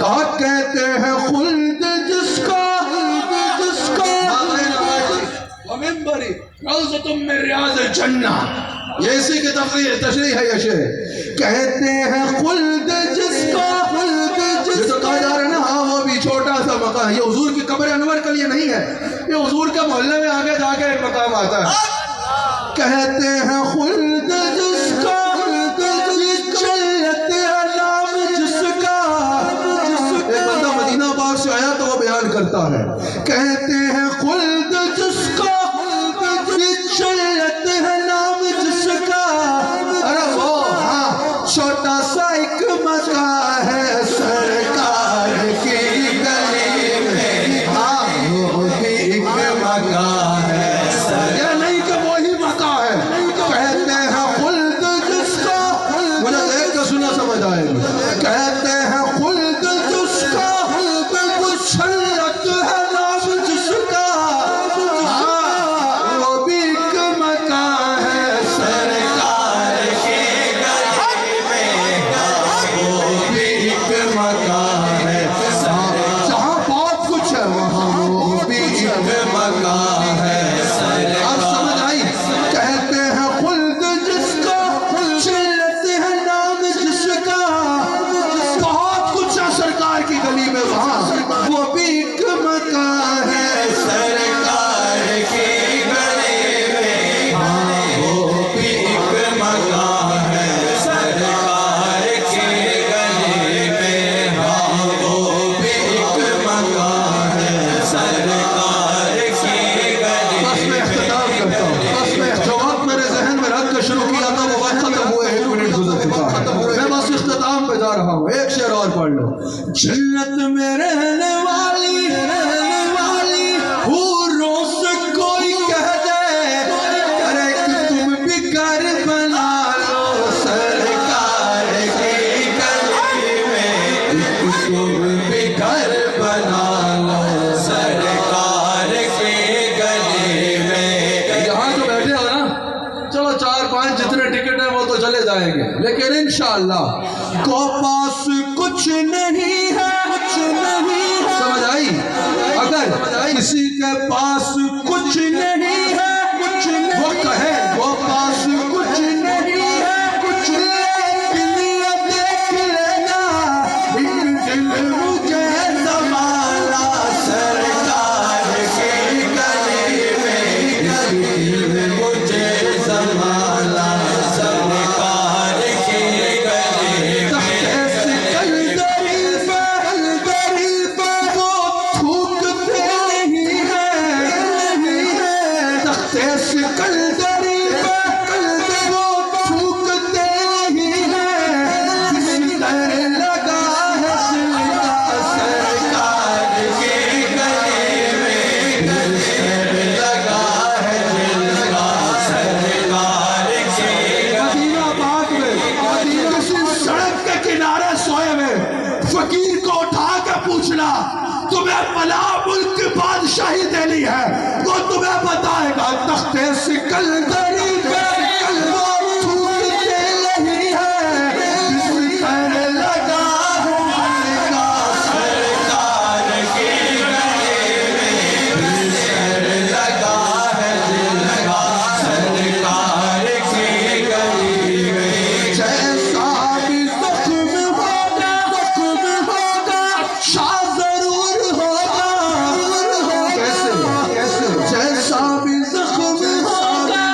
کہا کہتے ہیں خلد جس کا ومنبری روضۃ من ریاض الجنہ، یہ اسی کی تشریح ہے یہ شعر. کہتے ہیں خلد جس کا، یہ تو کہا جا رہا ہے نا، ہاں وہ بھی چھوٹا سا مقام، یہ حضور کی قبر انور کے لیے نہیں ہے، یہ حضور کے محلے میں آگے جا کے ایک مقام آتا ہے. کہتے ہیں خلد جس کا، جلت ہے نام جس کا. ایک بندہ مدینہ پاک سے آیا تو وہ بیان کرتا ہے، کہتے ہیں خلد جس کا، جلت ہے نام جس کا. ارے وہ ہاں چھوٹا سا ایک مکان ہے سرکار کی گلی میں، ہاں وہ بھی ایک مکان ہے. یہ نہیں کہ وہی مکان ہے. کہتے ہیں خلد جس کا، مجھے دیکھ کے سنا سمجھ آئے گا. کہتے ہیں خلد جس کا، چھلت ہے نام جس کا، ہاں وہ بھی ایک مکان ہے سرکار کی گلی میں، وہ بھی ایک مکان ہے. جہاں بہت کچھ ہے وہاں وہ بھی ایک مکان ہے. آپ سمجھ آئی؟ کہتے ہیں خلد جس کا، چھلت ہے نام جس کا، بہت کچھ ہے سرکار کی گلی میں وہاں وہ بھی ایک مکان ہے سرکار کی گلی میں، ہاں وہ بھی ایک مکان ہے سرکار کی گلی میں، ہاں وہ بھی ایک مکان ہے سرکار کی گلی. بس میں اختتام کرتا ہوں. بس میں جو وقت میرے ذہن میں رکھ کے شروع کیا تھا وہ وقت ختم ہوئے، 1 منٹ گزر چکا ہے. میں بس اختتام پہ جا رہا ہوں. ایک شعر اور پڑھ لو. جنت میں رہنے والی حوروں سے کوئی کہہ دے، ارے کہ تم بھی گھر بنا لو سرکار کی گلی میں، تم بھی گھر بنا لو سرکار کی گلی میں. یہاں جو بیٹھے ہو نا، چلو 4-5 جتنے ٹکٹ ہیں وہ تو چلے جائیں گے، لیکن انشاءاللہ کو پاس کچھ نہیں ہے، سمجھ آئی؟ اگر کسی کے پاس کچھ نہیں ہے، وہ کہے وہ پاس کچھ نہیں ہے، کچھ لیکن یہ دیکھ لینا ایک دن مجھے سنبھالا سرکار کی گلی میں، ایک دن مجھے سنبھالا سرکار کی گلی میں. فقیر کو اٹھا کے پوچھنا تمہیں فلاں ملک کی بادشاہی دینی ہے، وہ تمہیں بتائے گا. تخت سکندری پہ وہ تھوکتے نہیں ہے، بستر لگا ہوگا سرکار کی گلی میں، بستر لگا ہے دل کا سرکار کی گلی میں. جیسا بھی زخم ہوگا اچھا ضرور ہوگا. کیسے جیسا بھی زخم ہوگا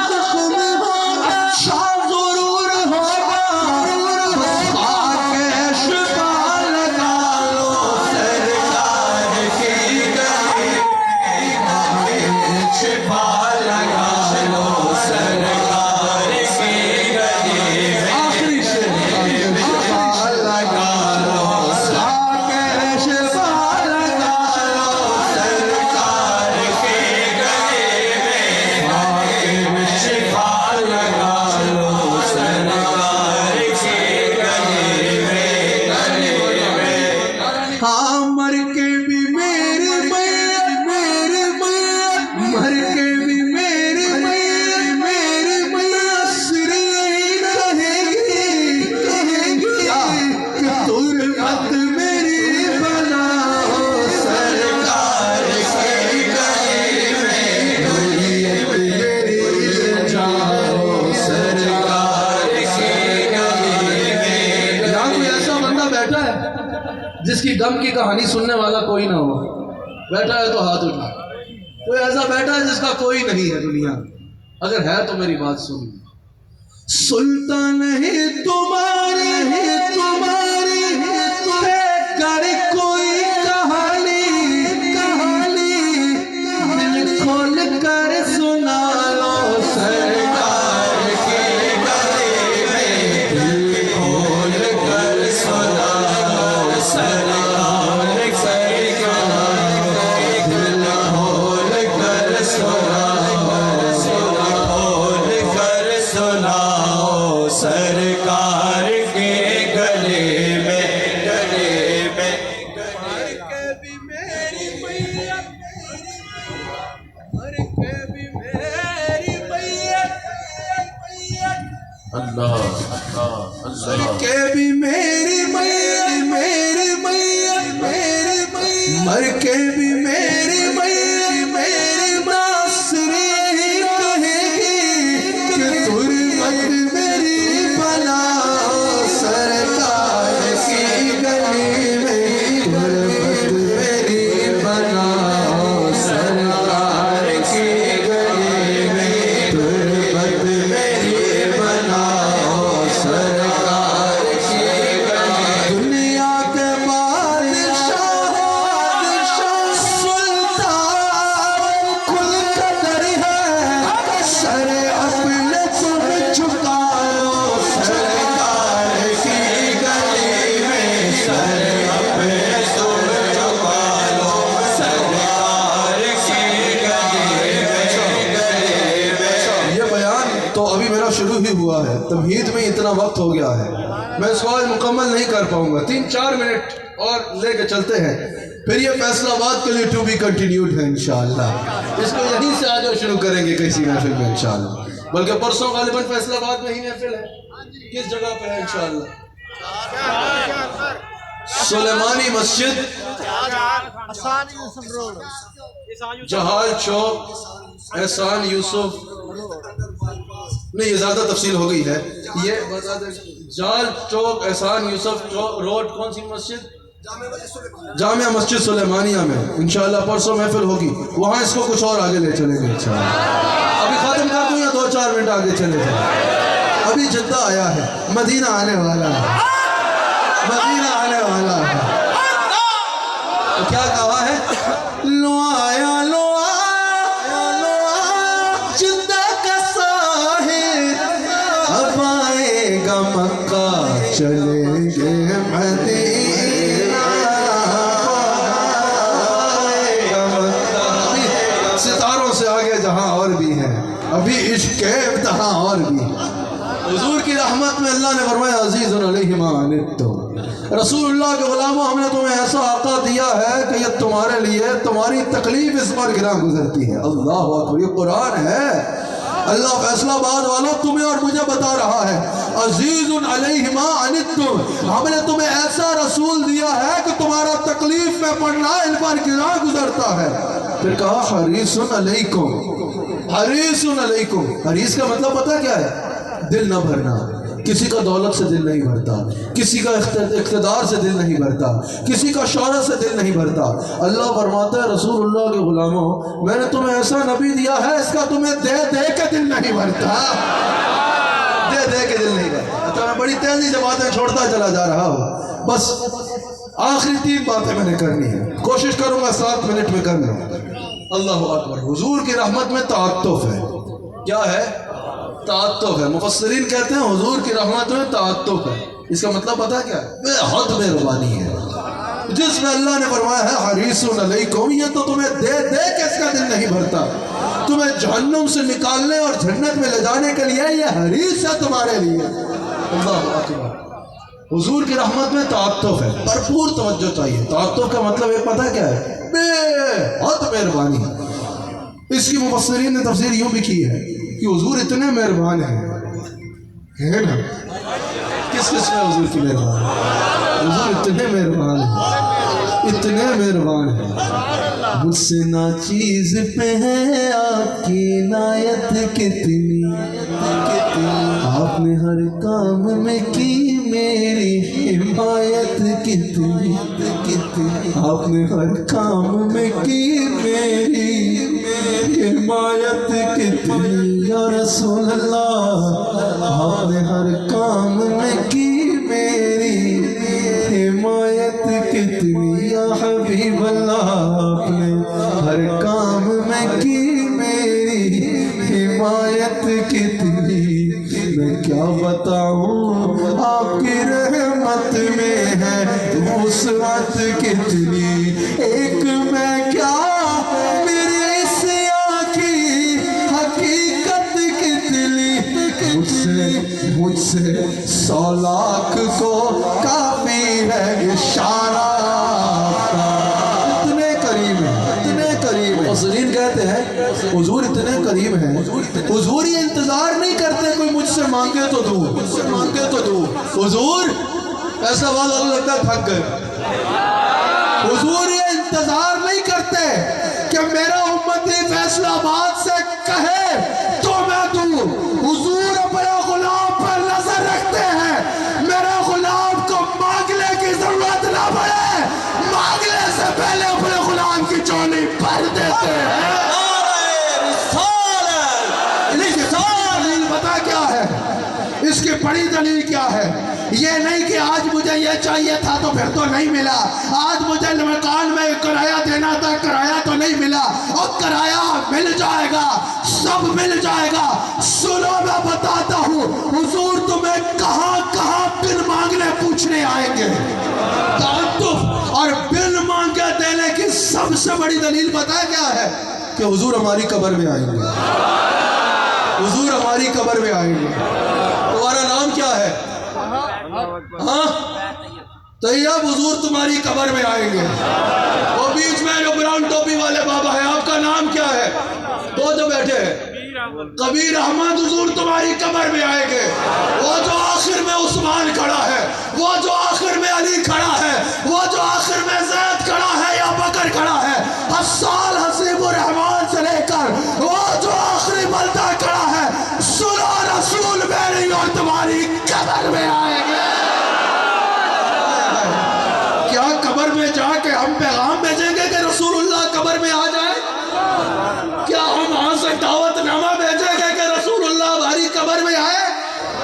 کی غم کی کہانی سننے والا کوئی نہ ہو، بیٹھا ہے تو ہاتھ اٹھا. کوئی ایسا بیٹھا ہے جس کا کوئی نہیں ہے دنیا میں؟ اگر ہے تو میری بات سن. سلطان نہیں تمہاری گر کوئی کہانی دل کھول کر سنا لو سرکار کی گلی میں، دل کھول کر سنا لو سرکار دل کھول کر سنا سرکار کے گلے میں مر کے بھی میری میت، مر کے بھی میری میت، اللہ مر کے بھی میری میت، میری میت، میری میت، مر کے بھی میری میت، میری ناصری کہے گی کہ تربت میری بنا سرکار کی گلی میں، تربت میری بنا سرکار کی گلی میں، تربت میری بنا سرکار کی گلی. دنیا کے بادشاہ سلطان کل قدر ہے، سر اپنے تم جھکاؤ سرکار کی گلی میں، سر اپنے تم جھکاؤ سرکار کی گلی میں. یہ بیان تو ابھی میرا شروع ہی ہوا ہے، تمہید میں اتنا وقت ہو گیا ہے، میں اس کو آج مکمل نہیں کر پاؤں گا. 3-4 منٹ اور لے کے چلتے ہیں، پھر یہ فیصلہ آباد کے لیے ٹو بی کنٹینیوڈ ہے انشاءاللہ. اس کو یہیں سے آج شروع کریں گے کسی محفل میں انشاءاللہ، بلکہ پرسوں غالباً فیصلہ آباد میں ہی محفل ہے. کس جگہ پہ ہے انشاءاللہ؟ سلیمانی مسجد، جہال چوک، احسان یوسف. نہیں یہ زیادہ تفصیل ہو گئی ہے، یہ بتا دیں. جہال چوک احسان یوسف روڈ، کون سی مسجد؟ جامعہ مسجد سلیمانیہ میں انشاءاللہ پرسوں محفل ہوگی. وہاں اس کو کچھ اور آگے لے چلیں گے انشاءاللہ. ابھی ختم کر دوں یا 2-4 منٹ آگے چلے جائیں؟ ابھی جدہ آیا ہے، مدینہ آنے والا ہے، مدینہ آنے والا ہے. تو کیا کہا ہے؟ لو آیا لو آیا جدہ کا ساحل، اب آئے گا مکہ چلیں گے مدینہ، آئے گا مکہ. ستاروں سے آگے جہاں اور بھی ہیں، ابھی عشق کے امتحان اور بھی ہیں. حضور کی رحمت میں اللہ نے فرمایا عزیز علیہ ما عنتم، رسول اللہ کے غلاموں ہم نے تمہیں ایسا آقا دیا ہے کہ یہ تمہارے لیے تمہاری تکلیف اس پر گراں گزرتی ہے. اللہ اکبر، یہ قرآن ہے. اللہ فیصلہ آباد والوں تمہیں اور مجھے بتا رہا ہے عزیز علیہ ما عنتم، ہم نے تمہیں ایسا رسول دیا ہے کہ تمہارا تکلیف میں پڑنا ان پر گراں گزرتا ہے. پھر کہا حریص علیکم، حریص علیکم. حریص کا مطلب پتہ کیا ہے؟ دل نہ بھرنا. کسی کا دولت سے دل نہیں بھرتا، کسی کا اقتدار سے دل نہیں بھرتا، کسی کا شہرت سے دل نہیں بھرتا. اللہ فرماتا ہے رسول اللہ کے غلاموں میں نے تمہیں ایسا نبی دیا ہے اس کا تمہیں دے دے کے دل نہیں بھرتا، دے دے کے دل نہیں بھرتا. اچھا میں بڑی تیزی سے باتیں چھوڑتا چلا جا رہا ہوں، بس آخری 3 باتیں میں نے کرنی ہے، کوشش کروں گا 7 منٹ میں کر لوں. اللہ اکبر. حضور کی رحمت میں تعاطف ہے. کیا ہے؟ تعاطف ہے. مفسرین کہتے ہیں حضور کی رحمت میں تعاطف ہے. اس کا مطلب پتہ کیا ہے؟ بے حد مہربانی ہے. جس میں اللہ نے فرمایا ہے حریص علیکم، یہ تو تمہیں دے دے کے اس کا دل نہیں بھرتا، تمہیں جہنم سے نکالنے اور جنت میں لے جانے کے لیے یہ حریص ہے تمہارے لیے. اللہ اکبر. حضور کی رحمت میں تعاطف ہے، بھرپور توجہ چاہیے. تعاطف کا مطلب ایک پتہ کیا ہے؟ بے حد مہربانی. اس کی مفسرین نے تفسیر یوں بھی کی ہے کہ حضور اتنے مہربان ہیں نا. کس میں حضور کی مہربان ہے؟ حضور اتنے مہربان ہیں، اتنے مہربان ہیں. مجھ سے ناچیز پہ ہے آپ کی عنایت کتنی، آپ نے ہر کام میں کی میری حمایت کتنی آپ نے ہر کام میں کی میری حمایت کتنی یا رسول اللہ آپ نے ہر کام میں کی میری حمایت کتنی یا حبیب اللہ آپ نے ہر کام میں کی میری حمایت کتنی میں کیا بتاؤں آپ کی رحمت میں ہے وسعت کتنی ایک میں کیا میری اس آنکھی حقیقت کتنی مجھ سے 100 لاکھ کو کافی ہے اشارہ اتنے قریب ہے اتنے قریب ہے مفسرین کہتے ہیں حضور اتنے قریب ہیں حضور یہ انتظار نہیں کرتے کوئی مجھ سے مانگے تو دوں مجھ سے مانگے تو دوں حضور ایسا بات اللہ لگتا ہے تھک گئے حضور یہ انتظار نہیں کرتے کہ میرا امتی فیصل آباد سے کہے تو میں دوں حضور اپنے غلام پر نظر رکھتے ہیں میرے غلام کو مانگنے کی ضرورت نہ پڑے مانگنے سے پہلے اپنے غلام کی چولی بھر دیتے ہیں پتا کیا ہے اس کی بڑی دلیل کیا ہے یہ نہیں کہ آج مجھے یہ چاہیے تھا تو پھر تو نہیں ملا آج مجھے مکان میں کرایہ دینا تھا کرایہ تو نہیں ملا اور کرایہ مل جائے گا سب مل جائے گا سنو میں بتاتا ہوں حضور تمہیں کہاں کہاں بن مانگنے پوچھنے آئیں گے تعطف اور بن مانگے دینے کی سب سے بڑی دلیل پتہ کیا ہے کہ حضور ہماری قبر میں آئیں گے حضور ہماری قبر میں آئیں گے تمہارا نام کیا ہے ہاں طیب حضور تمہاری قبر میں آئیں گے وہ بیچ میں جو براؤن ٹوپی والے بابا ہے آپ کا نام کیا ہے وہ جو بیٹھے ہیں کبیر احمد حضور تمہاری قبر میں آئیں گے وہ جو آخر میں عثمان کھڑا ہے وہ جو آخر میں علی کھڑا ہے وہ جو آخر میں زید کھڑا ہے یا بکر کھڑا ہے حسان حسیب الرحمان سے لے کر وہ جو آخری بندہ کھڑا ہے سنو رسول میری اور تمہاری قبر میں آئیں گے کیا قبر میں جا کے ہم پیغام بھیجیں گے کہ رسول اللہ قبر میں آ جائے کیا ہم وہاں سے دعوت نامہ بھیجیں گے کہ رسول اللہ ہماری قبر میں آئے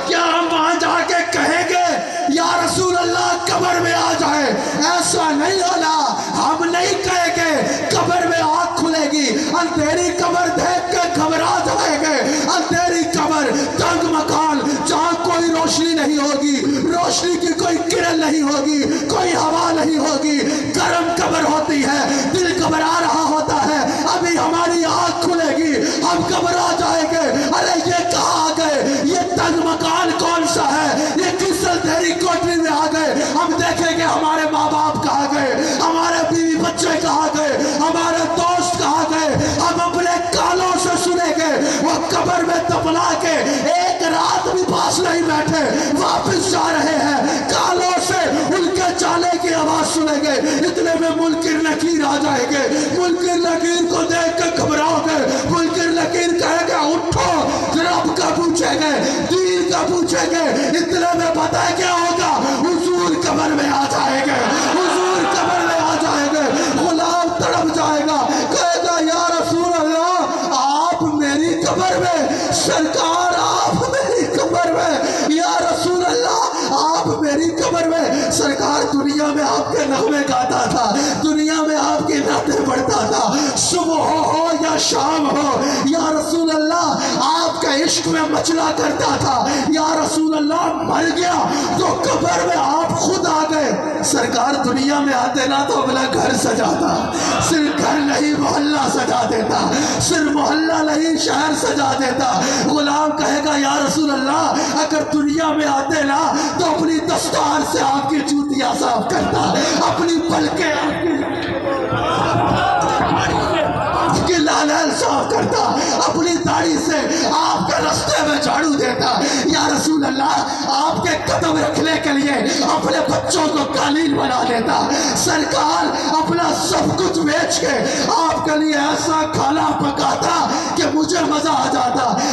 کیا ہم وہاں جا کے کہیں گے یا رسول اللہ قبر میں آ جائے ایسا نہیں ہونا ہم نہیں کہیں گے قبر میں آنکھ کھلے گی اندھیری قبر دیکھ کے گھبرا جائیں گے اندھیری قبر تنگ مکان جہاں کوئی روشنی نہیں ہوگی روشنی کی کوئی کرن نہیں ہوگی کوئی ہوا نہیں ہوگی گرم قبر ہوتی ہے دل گھبرا رہا ہوتا ہے ابھی ہماری آنکھ کھلے گی ہم گھبرا جائیں گے ارے یہ کہاں آ گئے یہ تنگ مکان کون سا ہے یہ کس اندھیری کوٹری میں آ گئے ہم دیکھیں گے ہمارے ماں باپ کہاں گئے ہمارے بیوی بچے کہاں گئے ہمارے دوست کہاں گئے ہم اپنے کانوں سے سنیں گے وہ قبر میں دفنا کے ایک رات بھی پاس نہیں بیٹھے واپس جا رہے ہیں کانوں سے ان کے جانے کی آواز سنیں گے اتنے میں منکر نکیر آ جائیں گے منکر نکیر کو دیکھ کے گھبراؤ گے منکر نکیر کہے گے اٹھو رب کا پوچھیں گے دین کا پوچھیں گے اتنے میں پتہ ہے کیا ہوگا حضور قبر میں آ جائیں گے حضور قبر میں آ جائیں گے غلام تڑپ جائے گا کہے گا یا رسول اللہ آپ میری قبر میں سرکار آپ میری قبر میں یا رسول اللہ آپ میری قبر میں سرکار دنیا میں آپ کے نغمے گاتا تھا دنیا میں آپ کی نعتیں پڑھتا تھا صبح ہو یا شام ہو یا رسول اللہ آپ کا عشق میں مچلا کرتا تھا یا رسول اللہ مر گیا تو قبر میں آپ خود آ گئے سرکار دنیا میں آتے نا تو اپنا گھر سجاتا صرف گھر نہیں محلہ سجا دیتا صرف محلہ نہیں شہر سجا دیتا غلام کہے گا یا رسول اللہ اگر دنیا میں آتے نا تو اپنی دستار سے آپ کی جوتیاں صاف کرتا اپنی پلکیں آپ کی لالل صاف کرتا اپنی داڑھی سے آپ کے رستے میں جھاڑو دیتا یا رسول اللہ آپ کے قدم رکھنے کے لیے اپنے بچوں کو قالین بنا دیتا سرکار اپنا سب کچھ بیچ کے آپ کے لیے ایسا کھانا پکاتا کہ مجھے مزہ آ جاتا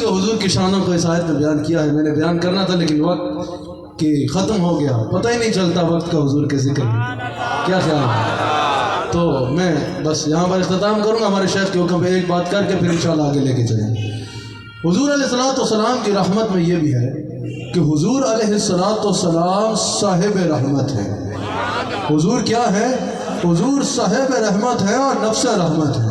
کہ حضور کی شانوں کو اس آیت میں بیان کیا ہے. میں نے بیان کرنا تھا لیکن وقت کہ ختم ہو گیا، پتہ ہی نہیں چلتا وقت کا حضور کے ذکر میں. کیا خیال ہے؟ تو میں بس یہاں پر اختتام کروں گا ہمارے شیخ کے حکم پہ ایک بات کر کے پھر انشاءاللہ آگے لے کے چلیں گے. حضور علیہ السلام کی رحمت میں یہ بھی ہے کہ حضور علیہ السلام صاحب رحمت ہے. حضور کیا ہے؟ حضور صاحب رحمت ہے اور نفس رحمت ہے.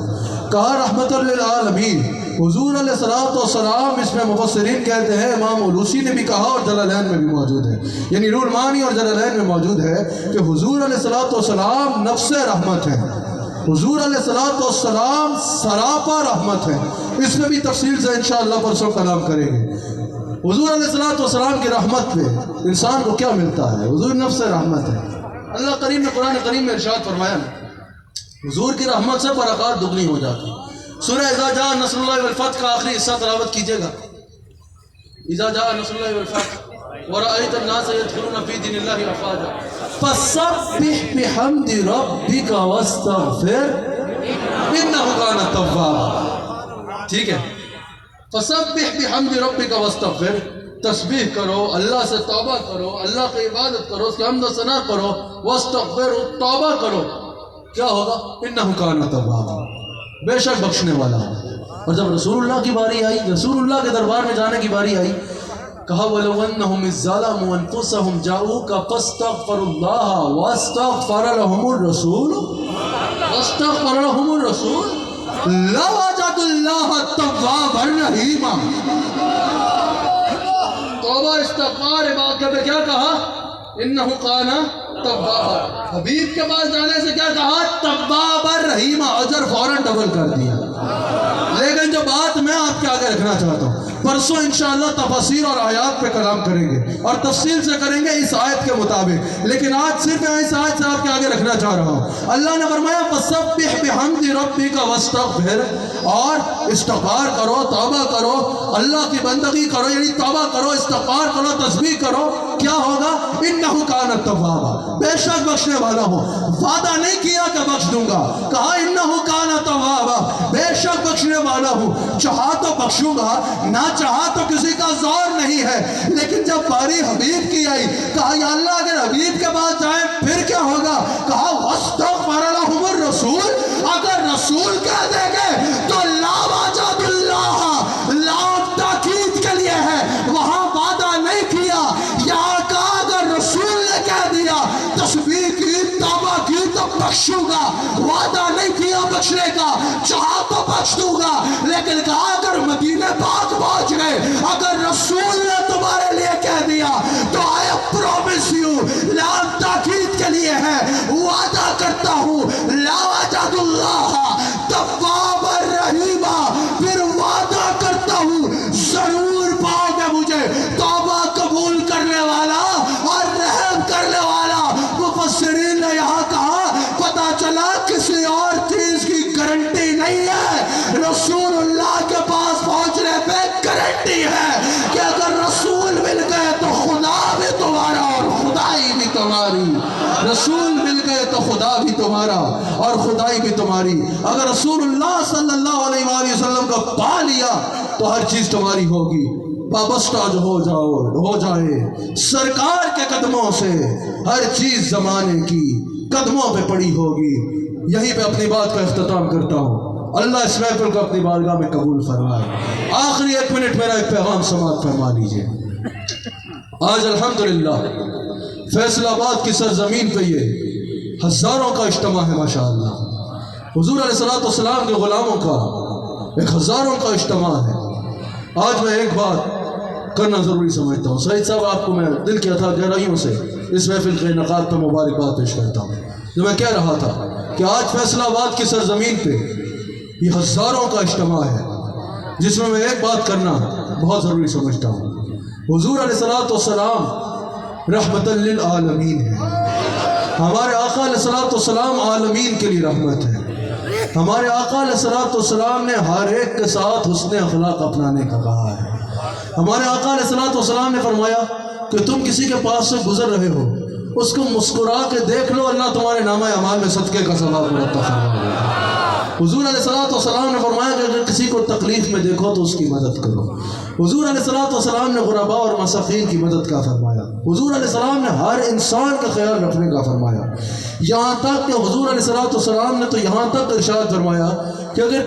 کہا رحمت للعالمین. حضور علیہ السلام اس میں مفسرین کہتے ہیں، امام علوسی نے بھی کہا اور جلالین میں بھی موجود ہے، یعنی روح المعانی اور جلالین میں موجود ہے کہ حضور علیہ السلام نفس رحمت ہے. حضور علیہ السلام سراپا رحمت ہے. اس میں بھی تفصیل سے انشاءاللہ پرسوں کلام کریں گے. حضور علیہ السلام کی رحمت پہ انسان کو کیا ملتا ہے؟ حضور نفس رحمت ہے. اللہ کریم نے قرآن کریم میں ارشاد فرمایا حضور کی رحمت سے برکات دگنی ہو جاتی. سورہ اذا جاء نصر اللہ والفتح کا آخری حصہ تلاوت کیجئے گا. اذا جاء نصر اللہ والفتح ورأيت الناس يدخلون في دين الله افواجا فسبح بحمد ربك واستغفر انه كان توابا. ٹھیک ہے، فسبح بحمد ربك واستغفر، تسبیح کرو، اللہ سے توبہ کرو، اللہ کی عبادت کرو، اس کی حمد و ثنا کرو، واستغفر، توبہ کرو. کیا ہوگا؟ انہ کان توابا، بے شک بخشنے والا ہے. اور جب رسول اللہ کی باری آئی، رسول اللہ کے دربار میں جانے کی باری آئی، کہا وَلَوْ أَنَّهُمْ إِذْ ظَلَمُوا أَنفُسَهُمْ جَاءُوكَ فَاسْتَغْفَرُوا اللَّهَ وَاسْتَغْفَرَ لَهُمُ الرَّسُولُ وَاسْتَغْفَرَ لَهُمُ الرَّسُولُ لَوَجَدُوا اللَّهَ تَوَّابًا رَحِيمًا. توبہ استغفار واقعہ پہ کیا کہا؟ انہو کان توابا. حبیب کے پاس جانے سے کیا کہا؟ توابا رحیمہ. اجر فوراً ڈبل کر دیا. لیکن جو بات میں آپ کے آگے رکھنا چاہتا ہوں، پرسوں انشاءاللہ تفاسیر اور آیات پہ کلام کریں گے اور تفصیل سے کریں گے اس آیت کے مطابق، لیکن آج صرف میں اس آیت سے آپ کے آگے رکھنا چاہ رہا ہوں. اللہ نے فرمایا فَسَبِّحْ بِحَمْدِ رَبِّكَ وَاسْتَغْفِرْ، اور استغفار کرو، توبہ کرو، اللہ کی بندگی کرو، یعنی توبہ کرو، استغفار کرو، تسبیح کرو. کیا ہوگا؟ انہ کان توابا، بے شک بخشنے والا ہوں. وعدہ نہیں کیا کہ بخش دوں گا، کہا انہ کان توابا، بے شک بخشنے والا ہوں. چاہا تو بخشوں گا، نہ چاہا تو کسی کا زور نہیں ہے. لیکن جب باری حبیب کی آئی، کہا یا اللہ اگر حبیب کے پاس جائیں پھر کیا ہوگا؟ کہا واستغفر لہم الرسول، اگر رسول کہہ دیں گے تو لا وجد اللہ، لا تاکید کے لیے ہے، وہاں وعدہ نہیں کیا. یہاں کہا اگر رسول نے کہہ دیا تسبیح کی، توبہ کی تو بخشوں گا. وعدہ نہیں کیا بخشنے کا، چاہا تو بخش دوں گا. لیکن کہا اگر مدینہ پاک پہنچ گئے، اگر رسول نے تمہارے لیے کہہ دیا تو I promise you، لام تاکید کے لیے ہے، وعدہ کرتا ہوں لا وجد اللہ توابا رحیما، پھر وعدہ کرتا ہوں ضرور پاؤ گے مجھے توبہ قبول کرنے والا اور رحم کرنے والا. مفسرین نے یہاں کہا پتہ چلا کسی اور چیز کی گارنٹی نہیں ہے، رسول اللہ کے پاس پہنچنے پہ گارنٹی ہے کہ اگر رسول مل گئے تو خدا بھی تمہارا اور خدائی بھی تمہاری. رسول مل گئے تو خدا بھی تمہارا اور خدائی بھی تمہاری. اگر رسول اللہ صلی اللہ علیہ وآلہ وسلم کو پا لیا تو ہر چیز تمہاری ہوگی. وابستہ جو ہو جائے سرکار کے قدموں سے، ہر چیز زمانے کی قدموں پہ پڑی ہوگی. یہیں پہ اپنی بات کا اختتام کرتا ہوں. اللہ اس محفل کو اپنی بارگاہ میں قبول فرمائے. آخری 1 منٹ میرا ایک پیغام سماعت فرما لیجئے. آج الحمدللہ فیصل آباد کی سرزمین پہ یہ ہزاروں کا اجتماع ہے ماشاءاللہ. حضور علیہ السلام کے غلاموں کا ایک ہزاروں کا اجتماع ہے. آج میں ایک بات کرنا ضروری سمجھتا ہوں. سعید صاحب آپ کو میں دل کی عطا گہرائیوں سے اس محفل کے انعقاد پہ مبارکباد پیش کرتا ہوں. جو میں کہہ رہا تھا کہ آج فیصل آباد کی سرزمین پہ یہ ہزاروں کا اجتماع ہے جس میں ایک بات کرنا بہت ضروری سمجھتا ہوں. حضور علیہ السلام رحمت للعالمین ہے. ہمارے آقا علیہ السلام عالمین کے لیے رحمت ہے. ہمارے آقا علیہ السلام نے ہر ایک کے ساتھ حسن اخلاق اپنانے کا کہا ہے. ہمارے آقا علیہ السلام نے فرمایا کہ تم کسی کے پاس سے گزر رہے ہو، اس کو مسکرا کے دیکھ لو، اللہ تمہارے نامہ اعمال میں صدقے کا ثواب مرتب فرمائے. حضور علیہ السلام نے فرمایا کہ اگر کسی کو تکلیف میں دیکھو تو اس کی مدد کرو. حضور علیہ الصلوۃ والسلام نے غرباء اور مساکین کی مدد کا فرمایا. حضور علیہ السلام نے ہر انسان کا خیال رکھنے کا فرمایا. یہاں تک کہ حضور علیہ الصلوۃ والسلام نے تو یہاں تک ارشاد فرمایا کہ اگر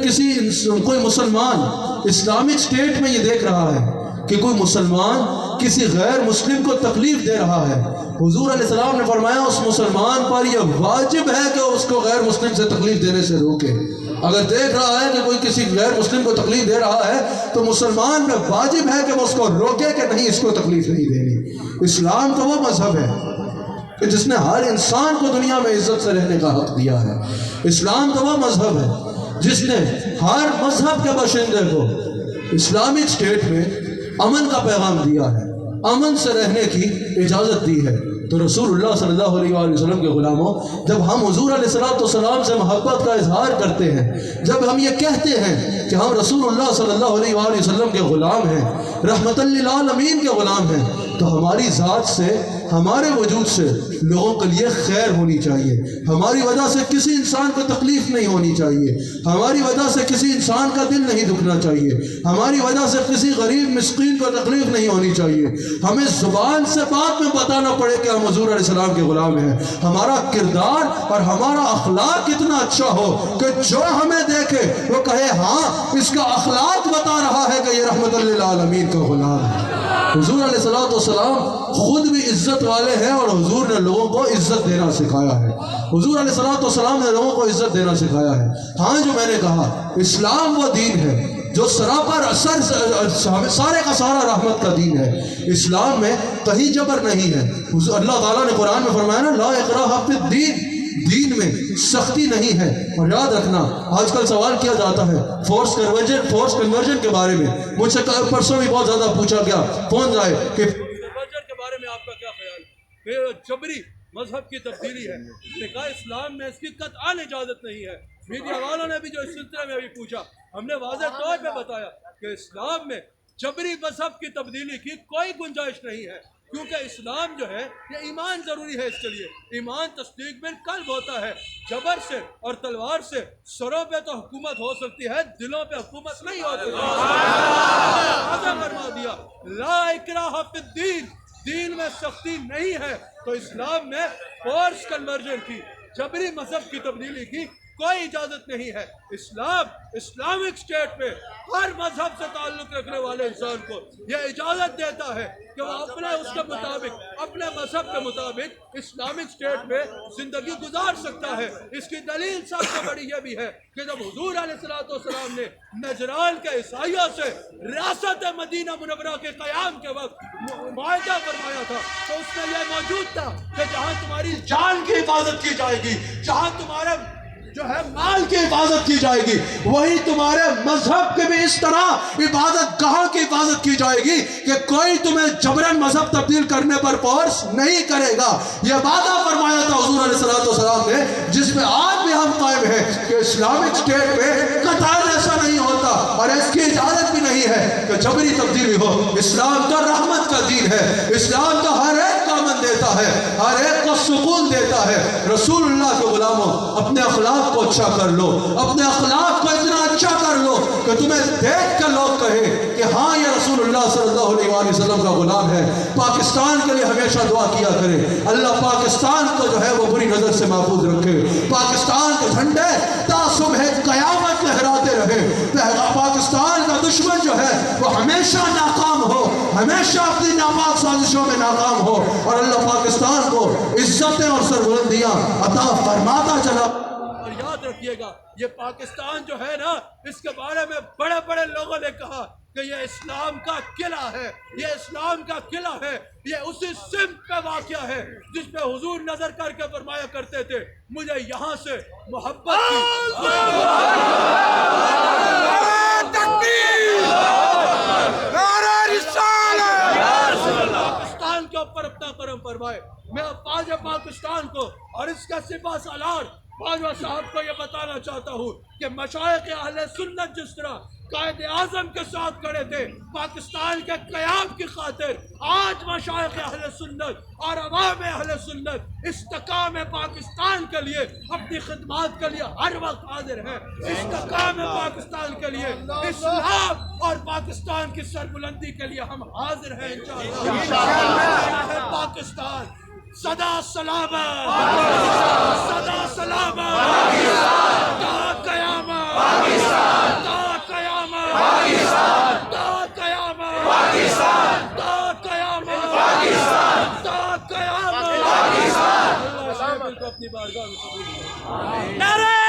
کوئی مسلمان اسلامک اسٹیٹ میں یہ دیکھ رہا ہے کہ کوئی مسلمان کسی غیر مسلم کو تکلیف دے رہا ہے، حضور علیہ السلام نے فرمایا اس مسلمان پر یہ واجب ہے کہ اس کو غیر مسلم سے تکلیف دینے سے روکے. اگر دیکھ رہا ہے کہ کوئی کسی غیر مسلم کو تکلیف دے رہا ہے تو مسلمان میں واجب ہے کہ وہ اس کو روکے کہ نہیں، اس کو تکلیف نہیں دینی. اسلام تو وہ مذہب ہے کہ جس نے ہر انسان کو دنیا میں عزت سے رہنے کا حق دیا ہے. اسلام تو وہ مذہب ہے جس نے ہر مذہب کے باشندے کو اسلامک اسٹیٹ میں امن کا پیغام دیا ہے، امن سے رہنے کی اجازت دی ہے. تو رسول اللہ صلی اللہ علیہ وآلہ وسلم کے غلاموں، جب ہم حضور علیہ السلام سے محبت کا اظہار کرتے ہیں، جب ہم یہ کہتے ہیں کہ ہم رسول اللہ صلی اللہ علیہ وآلہ وسلم کے غلام ہیں، رحمت للعالمین کے غلام ہیں، تو ہماری ذات سے، ہمارے وجود سے لوگوں کے لیے خیر ہونی چاہیے. ہماری وجہ سے کسی انسان کو تکلیف نہیں ہونی چاہیے. ہماری وجہ سے کسی انسان کا دل نہیں دکھنا چاہیے. ہماری وجہ سے کسی غریب مسکین کو تکلیف نہیں ہونی چاہیے. ہمیں زبان سے بات میں بتانا پڑے کہ ہم حضور علیہ السلام کے غلام ہیں. ہمارا کردار اور ہمارا اخلاق کتنا اچھا ہو کہ جو ہمیں دیکھے وہ کہے ہاں اس کا اخلاق بتا رہا ہے کہ یہ رحمت للعالمین کا غلام ہے. حضور علیہ السلام خود بھی عزت والے ہیں اور حضور نے لوگوں کو عزت دینا سکھایا ہے. حضور علیہ السلام نے لوگوں کو عزت دینا سکھایا ہے. ہاں، جو میں نے کہا اسلام وہ دین ہے جو سراپر سارے کا سارا رحمت کا دین ہے. اسلام میں کہیں جبر نہیں ہے. اللہ تعالیٰ نے قرآن میں فرمایا نا، لا اکراہ فی الدین، دین میں سختی نہیں ہے. اور یاد رکھنا، آج کل سوال کیا جاتا ہے فورس کنورژن کے بارے میں. مجھ سے پرسوں بھی بہت زیادہ پوچھا گیا، فون آئے کہ کنورژن کے بارے میں آپ کا کیا خیال ہے؟ یہ جبری مذہب کی تبدیلی ہے. نے کہا اسلام میں اس کی قطعاً اجازت نہیں ہے. میڈیا والوں نے بھی جو اس سلسلے میں ابھی پوچھا، ہم نے واضح طور پہ بتایا کہ اسلام میں جبری مذہب کی تبدیلی کی کوئی گنجائش نہیں ہے، کیونکہ اسلام جو ہے یہ ایمان ضروری ہے. اس کے لیے ایمان تصدیق بالقلب ہوتا ہے. جبر سے اور تلوار سے سروں پہ تو حکومت ہو سکتی ہے، دلوں پہ حکومت نہیں ہو سکتی. فرما دیا لا اکراہ فی الدین، دین میں سختی نہیں ہے. تو اسلام میں فورس کنورژن کی، جبری مذہب کی تبدیلی کی کوئی اجازت نہیں ہے. اسلام اسلامک اسٹیٹ میں ہر مذہب سے تعلق رکھنے والے انسان کو یہ اجازت دیتا ہے کہ وہ اپنے مذہب کے مطابق اسلامک اسٹیٹ میں زندگی گزار سکتا ہے. اس کی دلیل سب سے بڑی یہ بھی ہے کہ جب حضور علیہ السلام نے نجران کے عیسائیوں سے ریاست مدینہ منورہ کے قیام کے وقت معاہدہ فرمایا تھا، تو اس میں یہ موجود تھا کہ جہاں تمہاری جان کی حفاظت کی جائے گی، جہاں تمہارے جو ہے مال کی حفاظت کی جائے گی، وہی تمہارے مذہب کے بھی اس طرح عبادت گاہوں کی حفاظت کی جائے گی کہ کوئی تمہیں جبراً مذہب تبدیل کرنے پر فورس نہیں کرے گا. یہ وعدہ فرمایا تھا حضور علیہ السلام نے، جس میں آج بھی ہم قائم ہیں کہ اسلامک اسٹیٹ میں قطعاً ایسا نہیں ہوتا اور اس کی اجازت بھی نہیں ہے کہ جبری تبدیلی ہو. اسلام تو رحمت کا دین ہے. اسلام تو ہر ایک کو امن دیتا ہے، ہر ایک کو سکون دیتا ہے. رسول اللہ کے غلاموں، اپنے اخلاق کو اچھا کر لو، اپنے اخلاق کو اتنا اچھا کر لو کہ تمہیں دیکھ کر لوگ کہیں کہ ہاں یہ رسول اللہ صلی اللہ علیہ وآلہ وسلم کا غلام ہے. پاکستان کے لیے ہمیشہ دعا کیا کرے، اللہ پاکستان کو جو ہے وہ بری نظر سے محفوظ رکھے. پاکستان کے جھنڈے تا صبح قیامت لہراتے رہے. پاکستان کا دشمن جو ہے وہ ہمیشہ ناکام ہو، ہمیشہ اپنی ناپاک سازشوں میں ناکام ہو، اور اللہ پاکستان کو عزتیں اور سربلندیاں عطا فرماتا چلا. اور یاد رکھیے گا، یہ پاکستان جو ہے نا، اس کے بارے میں بڑے بڑے لوگوں نے کہا کہ یہ اسلام کا قلعہ ہے، یہ اسلام کا قلعہ ہے. یہ اسی سمت پہ واقع ہے جس پہ حضور نظر کر کے فرمایا کرتے تھے مجھے یہاں سے محبت کی. پاکستان کے اوپر اپنا کرم فرمائے. میں فوج پاکستان کو اور اس کا سپاہ سالار باجوہ صاحب کو یہ بتانا چاہتا ہوں کہ مشائخ اہل سنت جس طرح قائد اعظم کے ساتھ کھڑے تھے پاکستان کے قیام کی خاطر. آج مشائخ اہل سنت اور عوام اہل سنت استحکام پاکستان کے لیے اپنی خدمات کے لیے ہر وقت حاضر ہیں. استحکام پاکستان کے لیے اسلام اور پاکستان کی سربلندی کے لیے ہم حاضر ہیں انشاءاللہ. پاکستان صدا سلامت، صدا سلامت، تا قیامت، تا قیامت، تا قیامت، تا قیامت، تا قیامت. اللہ شامل کو اپنی بارگاہ میں قبول کرے. نعرہ